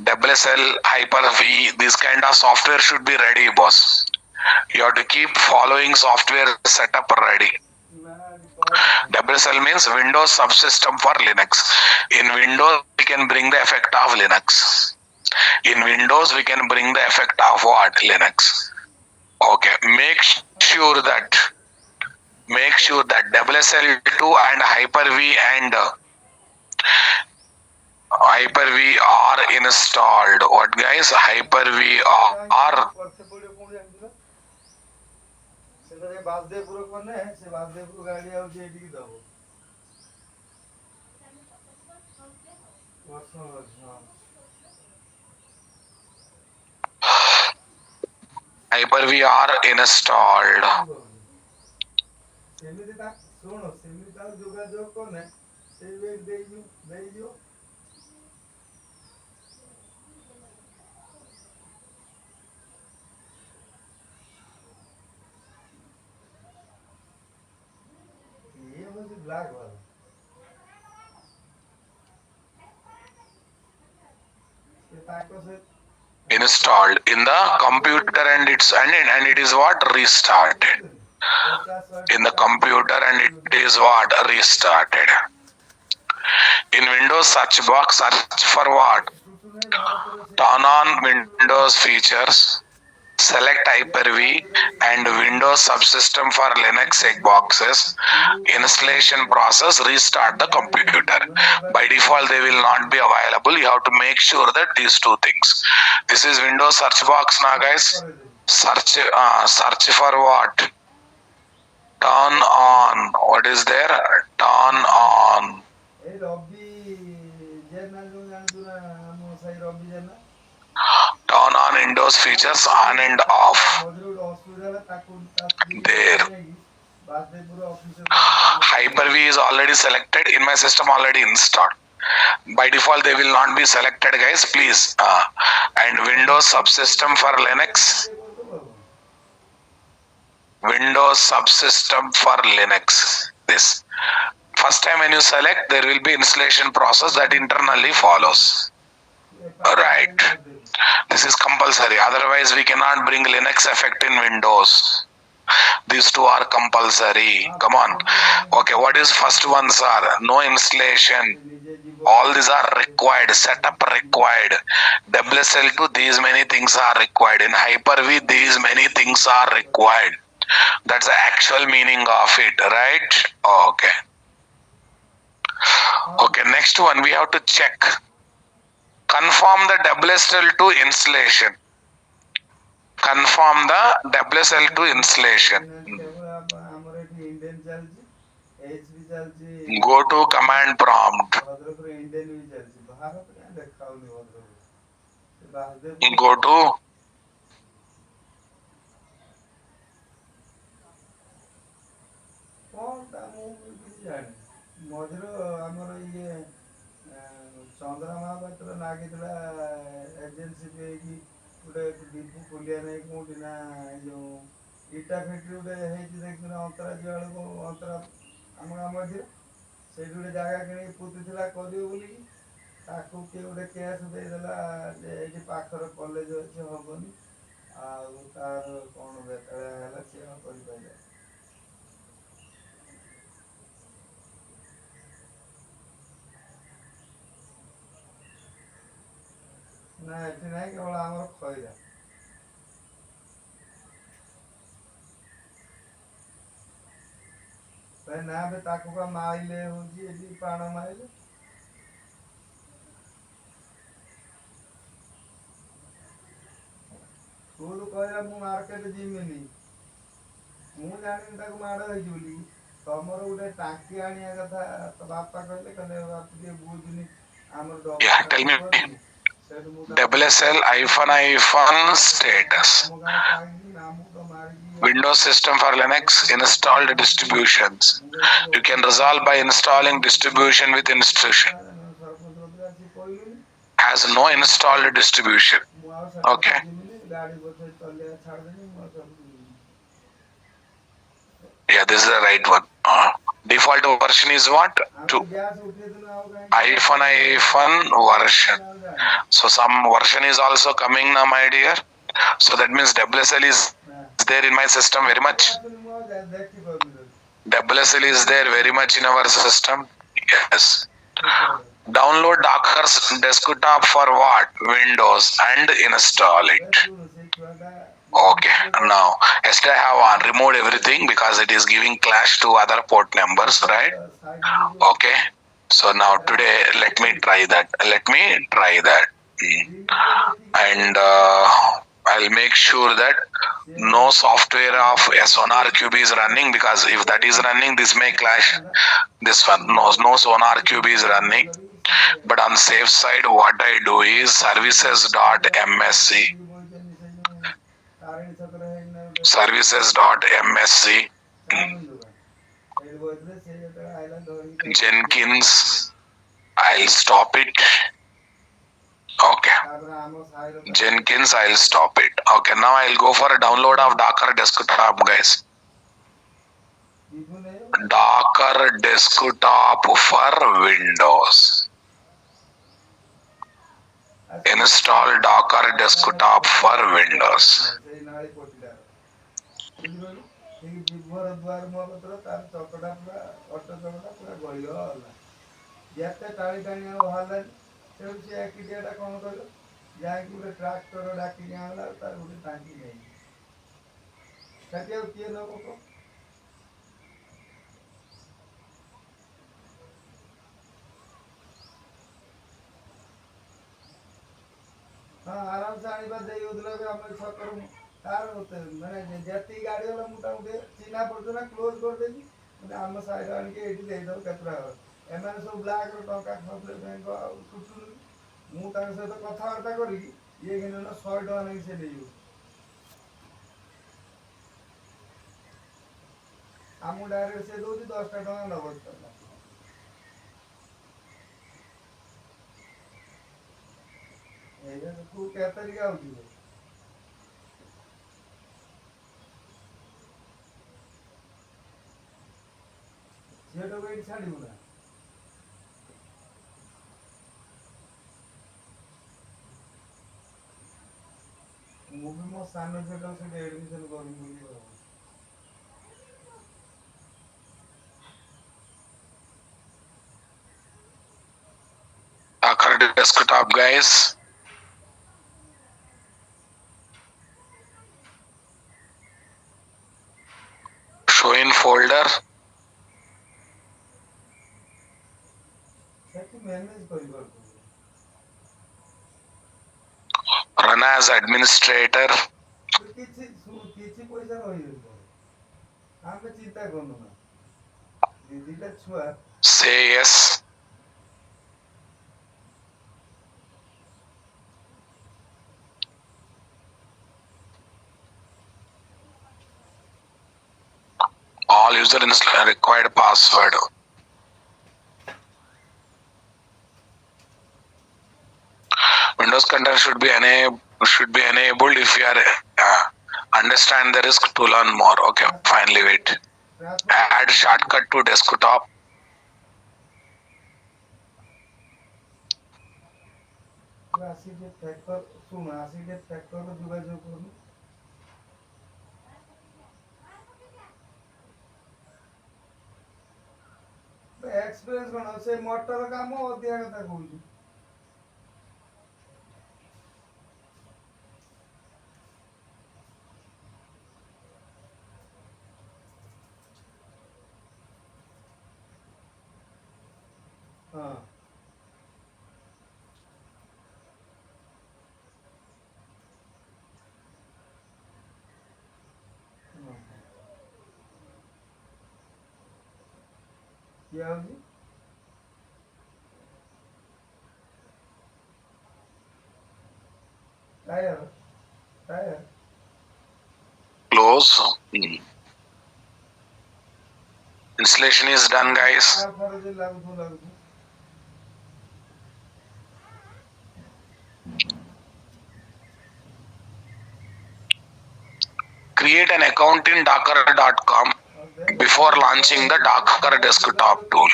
WSL, Hyper-V, this kind of software should be ready, boss. You have to keep following software setup ready. WSL means Windows subsystem for Linux. In Windows, we can bring the effect of Linux. In Windows, we can bring the effect of what? Linux. Okay, make sure that WSL2 and Hyper-V and Hyper-V are installed. What guys? Hyper-V are Hyper-V are installed. Installed in the computer, and it is what restarted in the computer, and it is what restarted in Windows search box. Search for what? Turn on Windows features, select Hyper-V and Windows subsystem for Linux checkboxes. Installation process, restart the computer. By default, they will not be available. You have to make sure that these two things. This is Windows search box now, guys. Search for what? Turn on. What is there? Turn on. Turn on Windows features on and off. There. Hyper-V is already selected in my system, already installed. By default, they will not be selected, guys. Please. And Windows subsystem for Linux. Windows subsystem for Linux. This. First time when you select, there will be installation process that internally follows. Right. This is compulsory. Otherwise, we cannot bring Linux effect in Windows. These two are compulsory. Come on. Okay, what is first ones are? No installation. All these are required. Setup required. WSL2, these many things are required. In Hyper-V, these many things are required. That's the actual meaning of it, right? Okay. Okay, next one we have to check. Confirm the WSL2 installation. Confirm the WSL2 installation. Go to command prompt. Go to yeah, tell me. WSL status. Windows system for Linux installed distributions. You can resolve by installing distribution with institution. Has no installed distribution. Okay. Yeah, this is the right one. Default version is what? 2. version. So some version is also coming now, my dear. So that means WSL is there in my system very much. WSL is there very much in our system. Yes. Download Docker's desktop for what? Windows and install it. Okay, now yesterday I have removed everything because it is giving clash to other port numbers, right? Okay, So now today, let me try that. And I'll make sure that no software of Sonar Cube is running, because if that is running, this may clash. This one, no Sonar Cube is running. But on safe side, what I do is services.msc. Services.msc. Jenkins. I'll stop it. Okay. Jenkins, I'll stop it. Okay, now I'll go for a download of Docker desktop, guys. Docker desktop for Windows. Install Docker desktop for Windows. Docker desktop, guys. Show in folder. Run as administrator. Say yes. All user required password. Windows content should be enabled if you are understand the risk to learn more. Okay, fine, leave it. Add shortcut to desktop. Close. Installation is done, guys. Create an account in docker.com before launching the Docker desktop tool.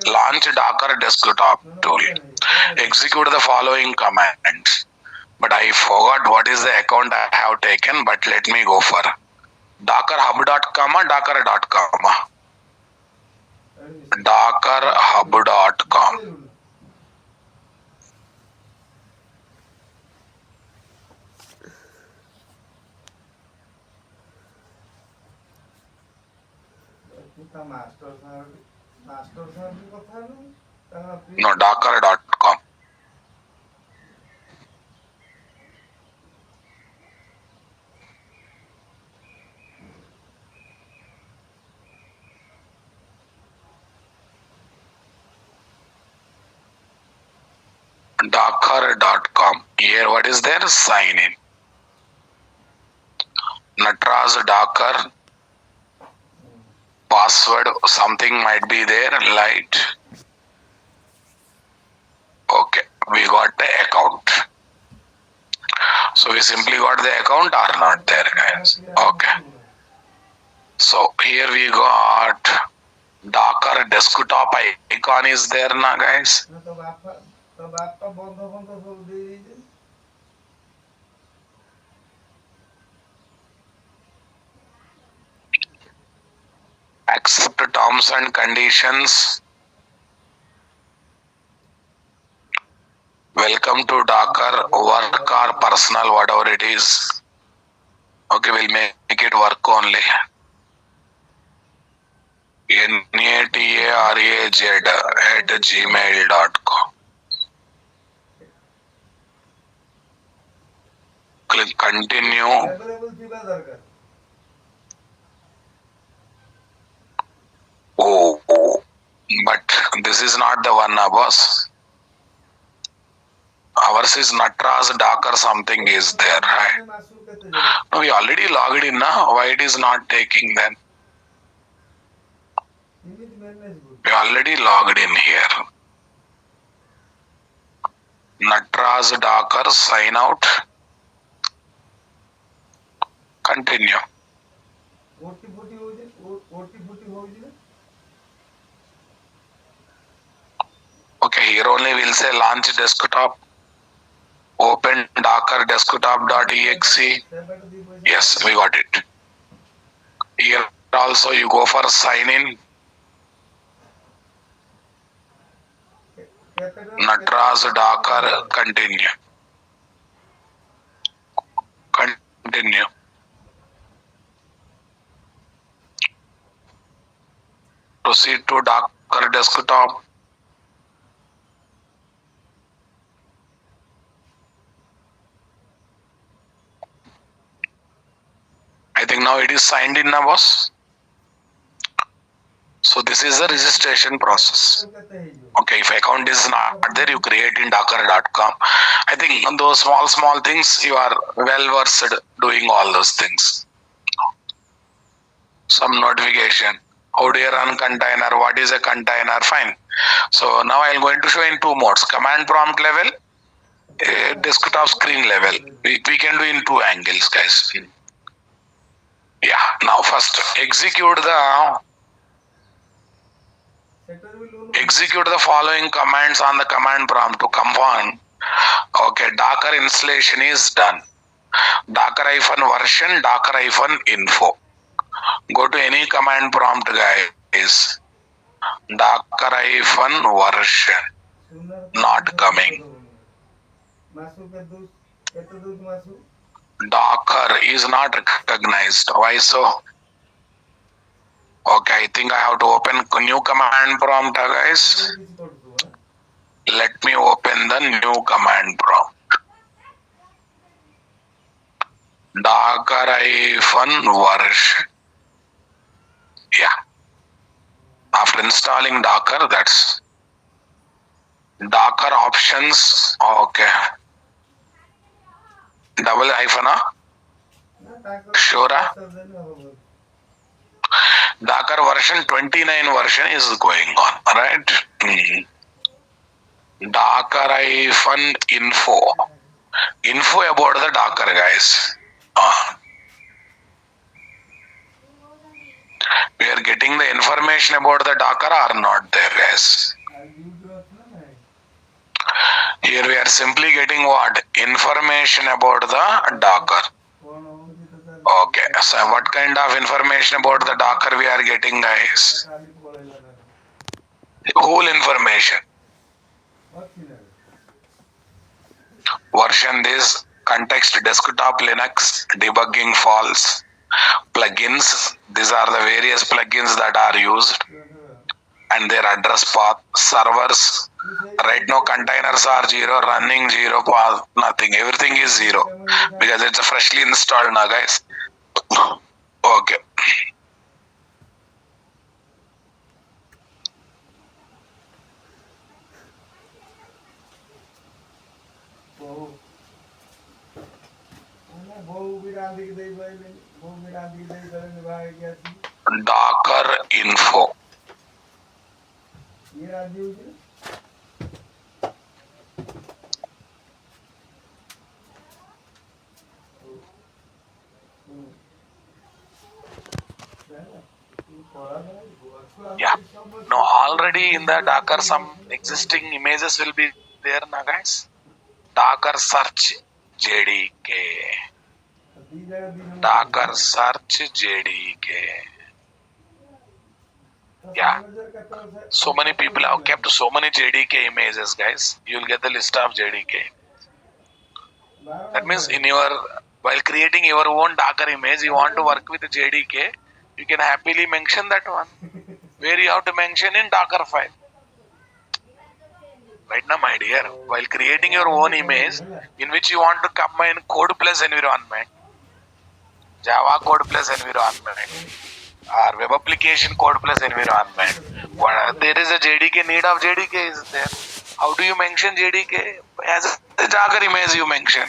Launch Docker desktop tool. Execute the following commands. But I forgot what is the account I have taken, but let me go for dockerhub.com or docker.com. Dockerhub.com. No, docker.com. Docker.com. Here, what is there? Sign in. Natraz Docker password. Something might be there. Light. Okay, we got the account. So we simply got the account or not there, guys. Okay. So here we got Docker desktop icon is there now, guys. Accept terms and conditions. Welcome to Docker, work or personal, whatever it is. Okay, we'll make it work only. nataraj@gmail.com. Click continue. Oh, but this is not the one, boss. Ours is Natraz Docker something is there, right? No, we already logged in now. Why it is not taking then? We already logged in here. Natraz Docker sign out. Continue. Okay, here only we'll say launch desktop. Open Docker desktop.exe. Yes, we got it. Here also you go for sign in. Natraz Docker continue. Continue. Proceed to Docker desktop. I think now it is signed in now, boss. So this is the registration process. Okay, if account is not there, you create in docker.com. I think on those small things you are well versed doing all those things. Some notification. How do you run container? What is a container? Fine. So now I am going to show in two modes: command prompt level, desktop screen level. We can do in two angles, guys. Yeah. Now first execute the following commands on the command prompt to confirm. Okay, Docker installation is done. Docker-version, Docker-info. Go to any command prompt, guys. Docker-version not coming. Docker is not recognized. Why so? Okay, I think I have to open new command prompt, guys. Let me open the new command prompt. Docker-version. Yeah. After installing Docker, that's Docker options. Okay. Double hyphen. Sure. Docker version 29 version is going on, right? Docker-info. Info about the Docker, guys. We are getting the information about the Docker or not there, guys. Here we are simply getting what? Information about the Docker. Okay, so what kind of information about the Docker we are getting, guys? Whole information. Version this, context desktop Linux, debugging false, plugins. These are the various plugins that are used. and their address path. Servers, right now containers are 0, running 0, path nothing. Everything is 0 because it's freshly installed now, guys. Okay. Docker info. Yeah. Now already in the Docker some existing images will be there now, guys. Docker search JDK. Docker search JDK. Yeah. So many people have kept so many JDK images, guys. You'll get the list of JDK. That means in your while creating your own Docker image, you want to work with JDK, you can happily mention that one. Where you have to mention in Docker file. Right now, my dear, while creating your own image in which you want to combine code plus environment, Java code plus environment, or web application code plus environment, there is a JDK, need of JDK is there. How do you mention JDK? As a Docker image you mention.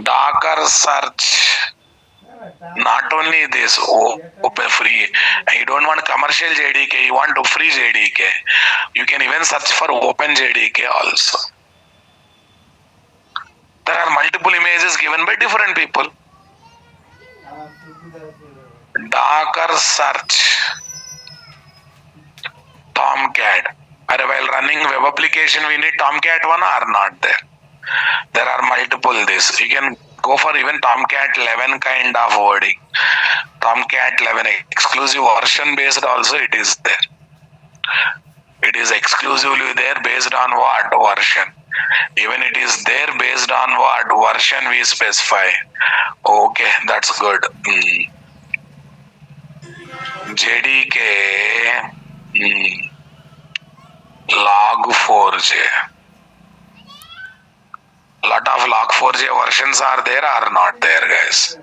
Docker search. Not only this, open free. You don't want commercial JDK, you want to free JDK. You can even search for open JDK also. There are multiple images given by different people. Docker search. Tomcat. Or while running web application, we need Tomcat one or not there. There are multiple this. You can go for even Tomcat 11 kind of wording. Tomcat 11 exclusive version based also it is there. It is exclusively there based on what version. Even it is there based on what version we specify. Okay, that's good. JDK log4j. Lot of log4j versions are there or not there, guys?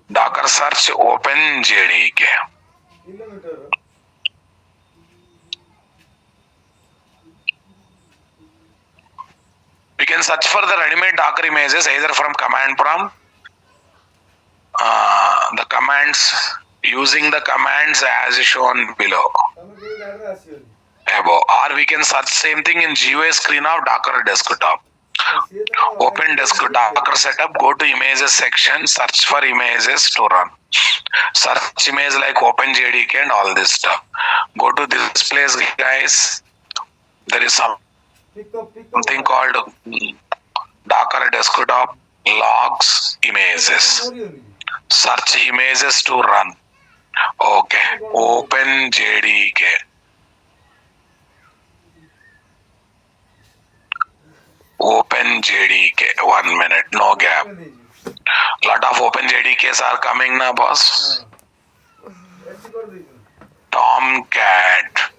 Docker search open JDK. You can search for the ready-made Docker images either from command prompt, the commands, using the commands as shown below. Above. Or we can search same thing in GUI screen of Docker desktop. Open desktop Docker setup, go to images section, search for images to run. Search image like OpenJDK and all this stuff. Go to this place, guys. There is something called Docker desktop logs images. Search images to run. Okay. OpenJDK. OpenJDK. 1 minute, no gap. Lot of OpenJDKs are coming now, boss. Tomcat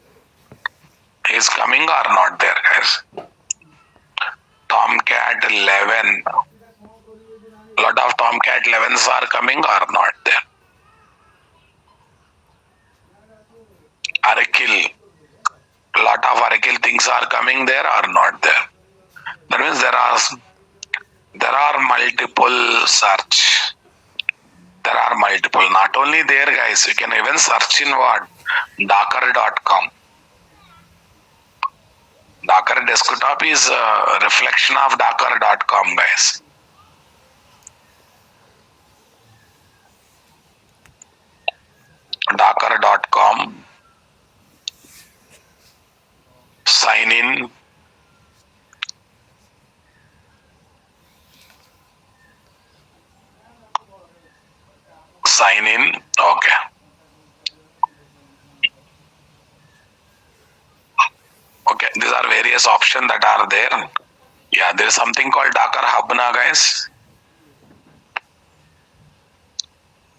is coming or not there, guys? Tomcat 11. Lot of Tomcat 11s are coming or not there? Oracle. Lot of Oracle things are coming there or not there? That means there are multiple search. There are multiple. Not only there, guys. You can even search in what? Docker.com. Docker desktop is a reflection of Docker.com, guys. Docker.com. Sign in. Sign in. Okay. Okay. These are various options that are there. Yeah, Yeah, there is something called Docker Hub now, guys.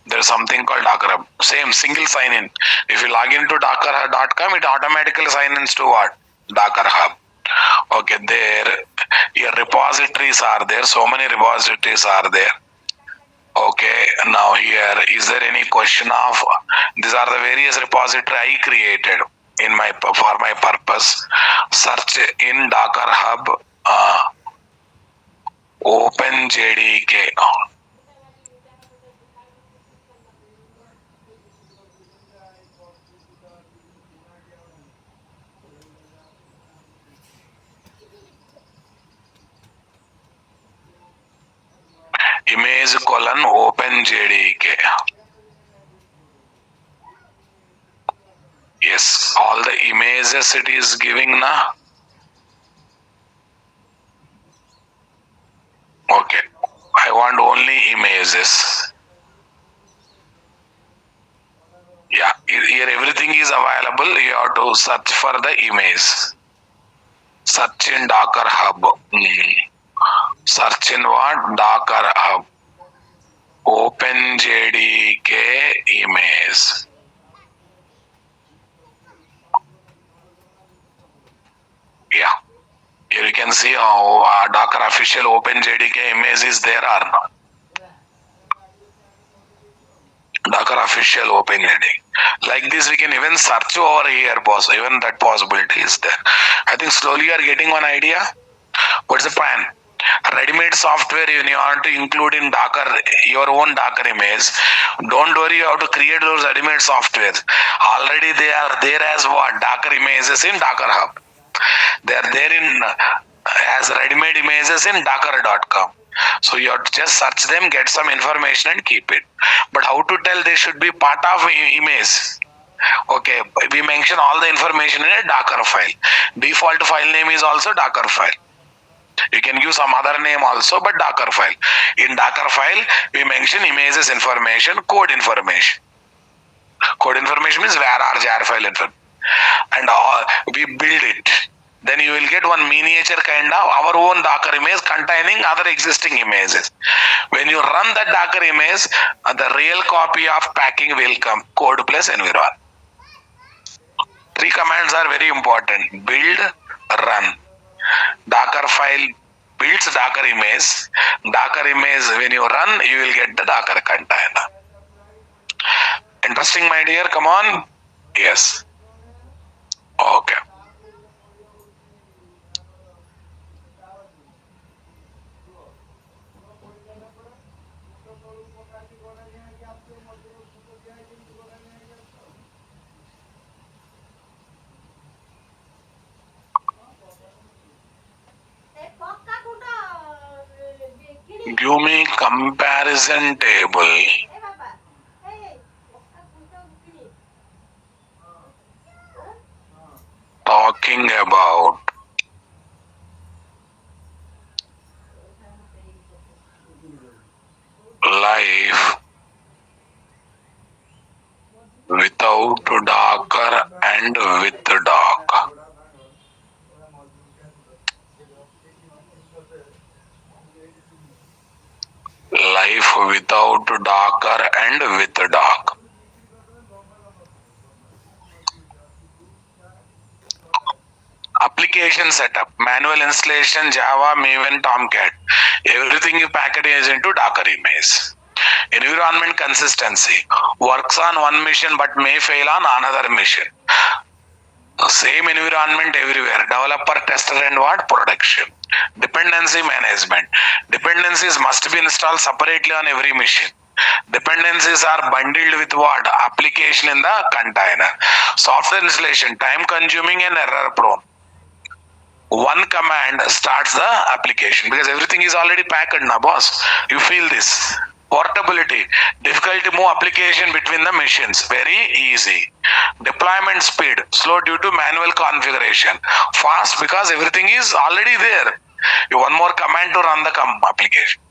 There is something called Docker Hub. Same single sign in. If you log into docker.com, it automatically sign in to what? Docker Hub. Okay, there your repositories are there. So many repositories are there. Okay, now here is there any question of these are the various repository I created in my for my purpose. Search in Docker Hub, OpenJDK. Image colon OpenJDK. Yes, all the images it is giving now. Okay, I want only images. Yeah, here everything is available. You have to search for the image. Search in Docker Hub. Search in what? Docker Hub. OpenJDK image. Yeah. Here you can see how Docker official OpenJDK image is there or not. Docker official OpenJDK. Like this, we can even search over here, boss. Even that possibility is there. I think slowly you are getting one idea. What's the plan? Ready-made software you want to include in Docker, your own Docker image. Don't worry, you have to create those ready-made software. Already they are there as what? Docker images in Docker Hub. They are there in as ready-made images in docker.com. So you have to just search them, get some information and keep it. But how to tell they should be part of image? Okay, we mention all the information in a Docker file. Default file name is also Docker file. You can use some other name also, but Docker file. In Docker file, we mention images information, code information. Code information means where are jar file information. And we build it. Then you will get one miniature kind of our own Docker image containing other existing images. When you run that Docker image, the real copy of packing will come. Code plus environment. 3 commands are very important. Build, run. Docker file builds Docker image. Docker image, when you run, you will get the Docker container. Interesting, my dear. Come on. Yes. Okay. Give me comparison table. Talking about life without Docker and with Docker. Life without Docker and with Docker. Application setup, manual installation, Java, Maven, Tomcat. Everything you package into Docker image. Environment consistency. Works on one mission but may fail on another mission. Same environment everywhere. Developer, tester and what? Production. Dependency management. Dependencies must be installed separately on every mission. Dependencies are bundled with what? Application in the container. Software installation, time consuming and error prone. One command starts the application because everything is already packed now, boss. You feel this. Portability, difficult to move application between the machines, very easy. Deployment speed, slow due to manual configuration. Fast because everything is already there. You one more command to run the application.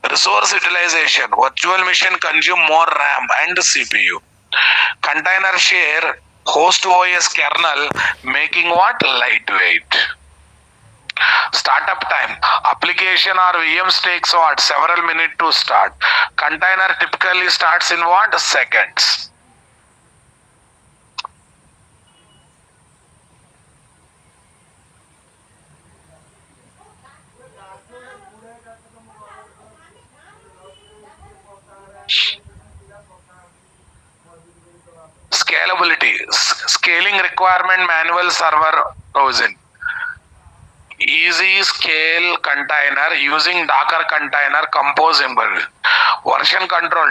Resource utilization, virtual machine consume more RAM and CPU. Container share, host OS kernel, making what? Lightweight. Startup time. Application or VMs takes what? Several minutes to start. Container typically starts in what? Seconds. Scalability. Scaling requirement manual server frozen. Easy scale container using Docker container composable. Version control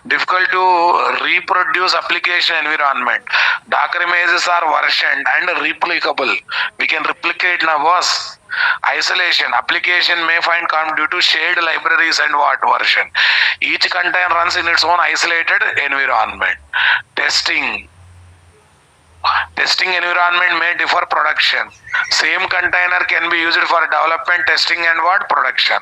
difficult to reproduce application environment. Docker images are versioned and replicable. We can replicate now was isolation. Application may find calm due to shared libraries and what version. Each container runs in its own isolated environment. Testing environment may differ production. Same container can be used for development, testing and what? Production.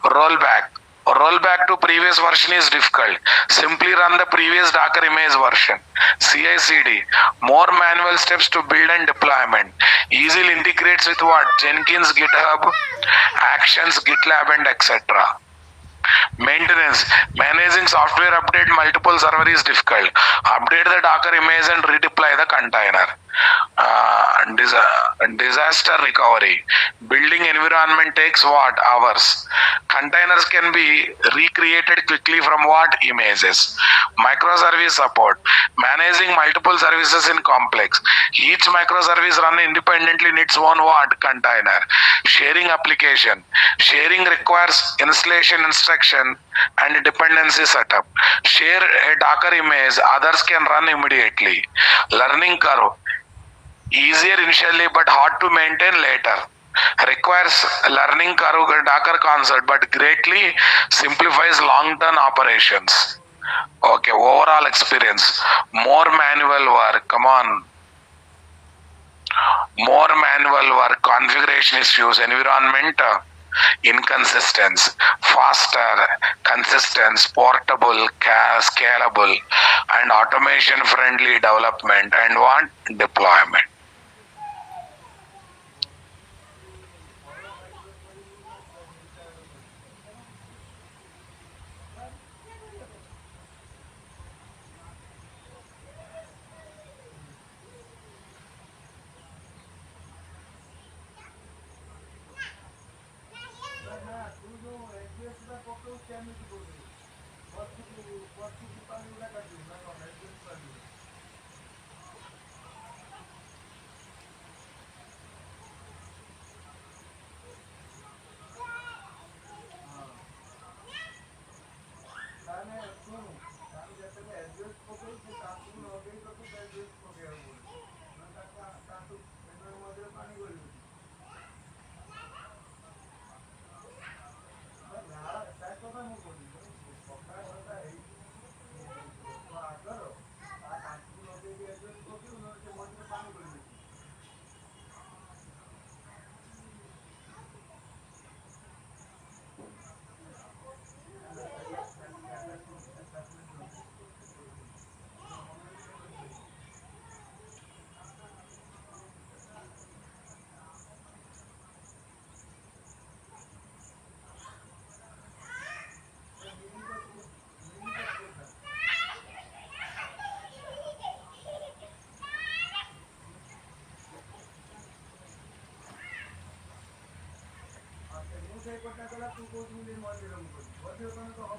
Rollback. Rollback to previous version is difficult. Simply run the previous Docker image version. CI/CD. More manual steps to build and deployment. Easily integrates with what? Jenkins, GitHub, Actions, GitLab and etc. Maintenance. Managing software update multiple server is difficult. Update the Docker image and redeploy the container. Disaster recovery. Building environment takes what? Hours. Containers can be recreated quickly from what? Images. Microservice support. Managing multiple services in complex. Each microservice run independently in its own what? Container. Sharing application. Sharing requires installation instruction and dependency setup. Share a Docker image, others can run immediately. Learning curve. Easier initially but hard to maintain later. Requires learning curve Docker concept but greatly simplifies long-term operations. Okay, overall experience. More manual work. Come on. More manual work, configuration issues, environment inconsistence, faster, consistent, portable, scalable, and automation friendly development and what? Deployment.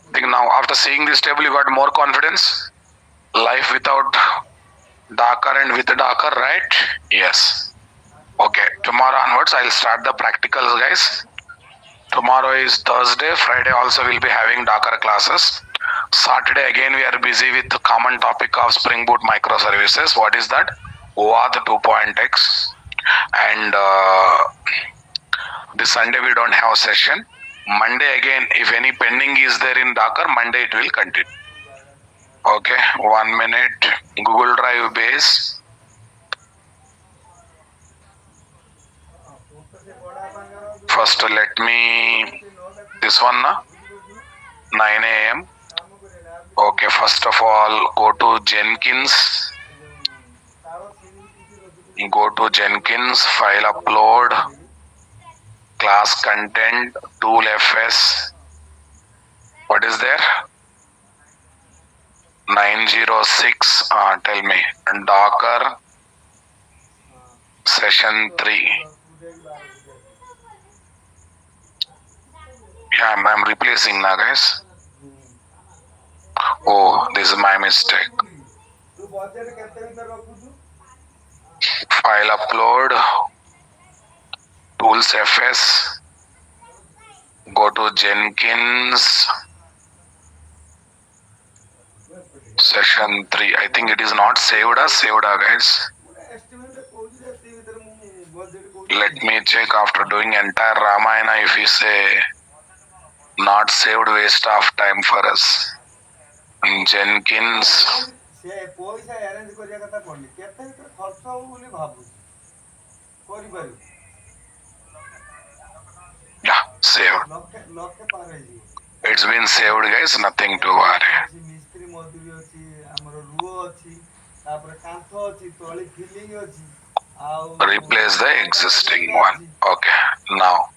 I think now after seeing this table you got more confidence. Life without Docker and with Docker, right? Yes. Okay, tomorrow onwards I'll start the practicals, guys. Tomorrow is Thursday. Friday also we'll be having Docker classes. Saturday again we are busy with the common topic of Spring Boot microservices. What is that? OAuth 2.x. And this Sunday we don't have a session. Monday again, if any pending is there in Docker, Monday it will continue. Okay, 1 minute. Google Drive base. First let me, this one, 9 a.m. Okay, first of all, go to Jenkins. Go to Jenkins, file upload. Class content, tool FS. What is there? 906. Tell me. Docker session 3. Yeah, I'm replacing now, guys. Oh, this is my mistake. File upload, tools FS, go to Jenkins, session 3. I think it is not saved as guys. Let me check after doing entire Ramayana if we say not saved, waste of time for us. Jenkins. Yeah, saved. It's been saved, guys. Nothing to worry. Replace the existing one. Okay, now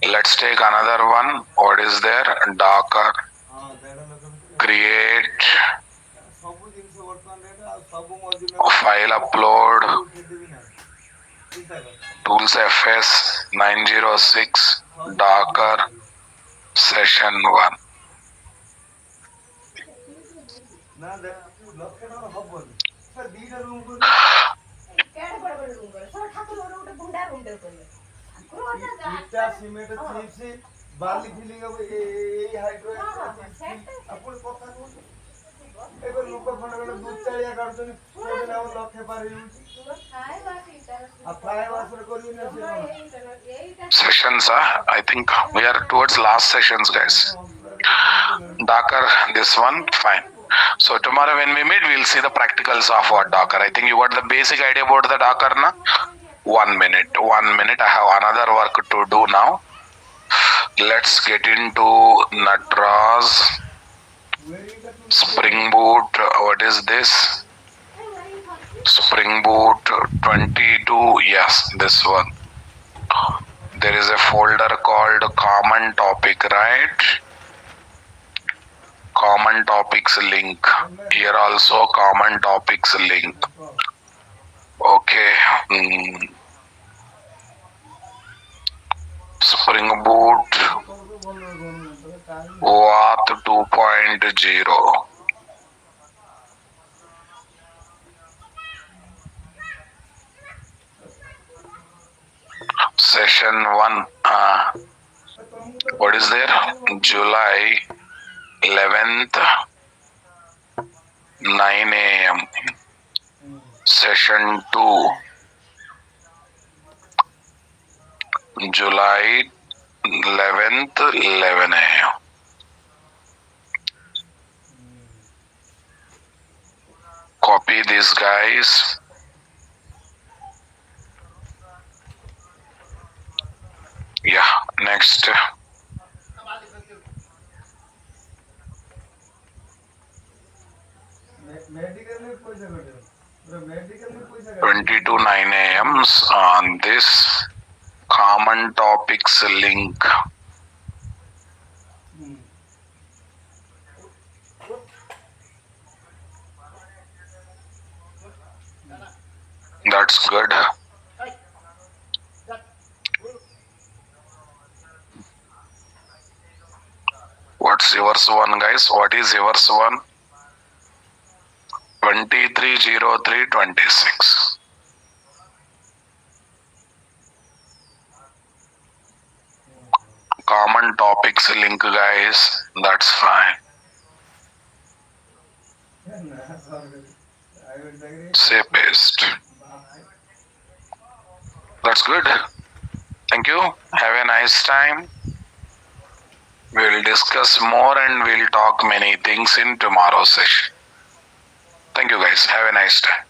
let's take another one. What is there? Docker. Create. File upload. Tools FS 906. Docker. Session 1. Sessions, I think we are towards last sessions, guys. Docker, this one, fine. So tomorrow when we meet, we'll see the practicals of what Docker. I think you got the basic idea about the Docker now. 1 minute. I have another work to do now. Let's get into Natraz. Spring Boot. What is this? Spring Boot 22. Yes, this one. There is a folder called Common Topic, right? Common Topics link. Here also Common Topics link. Okay. Spring Boot OAuth 2.0. Session 1. What is there? July 11th, 9 a.m. Session 2. July 11th, 11 a.m. Copy these guys. Yeah, next. Twenty-two 9 a.m. on this Common Topics link. That's good. What's yours one, guys? What is yours one? 230326. Common Topics link, guys. That's fine. Say paste. That's good. Thank you. Have a nice time. We'll discuss more and we'll talk many things in tomorrow's session. Thank you, guys. Have a nice time.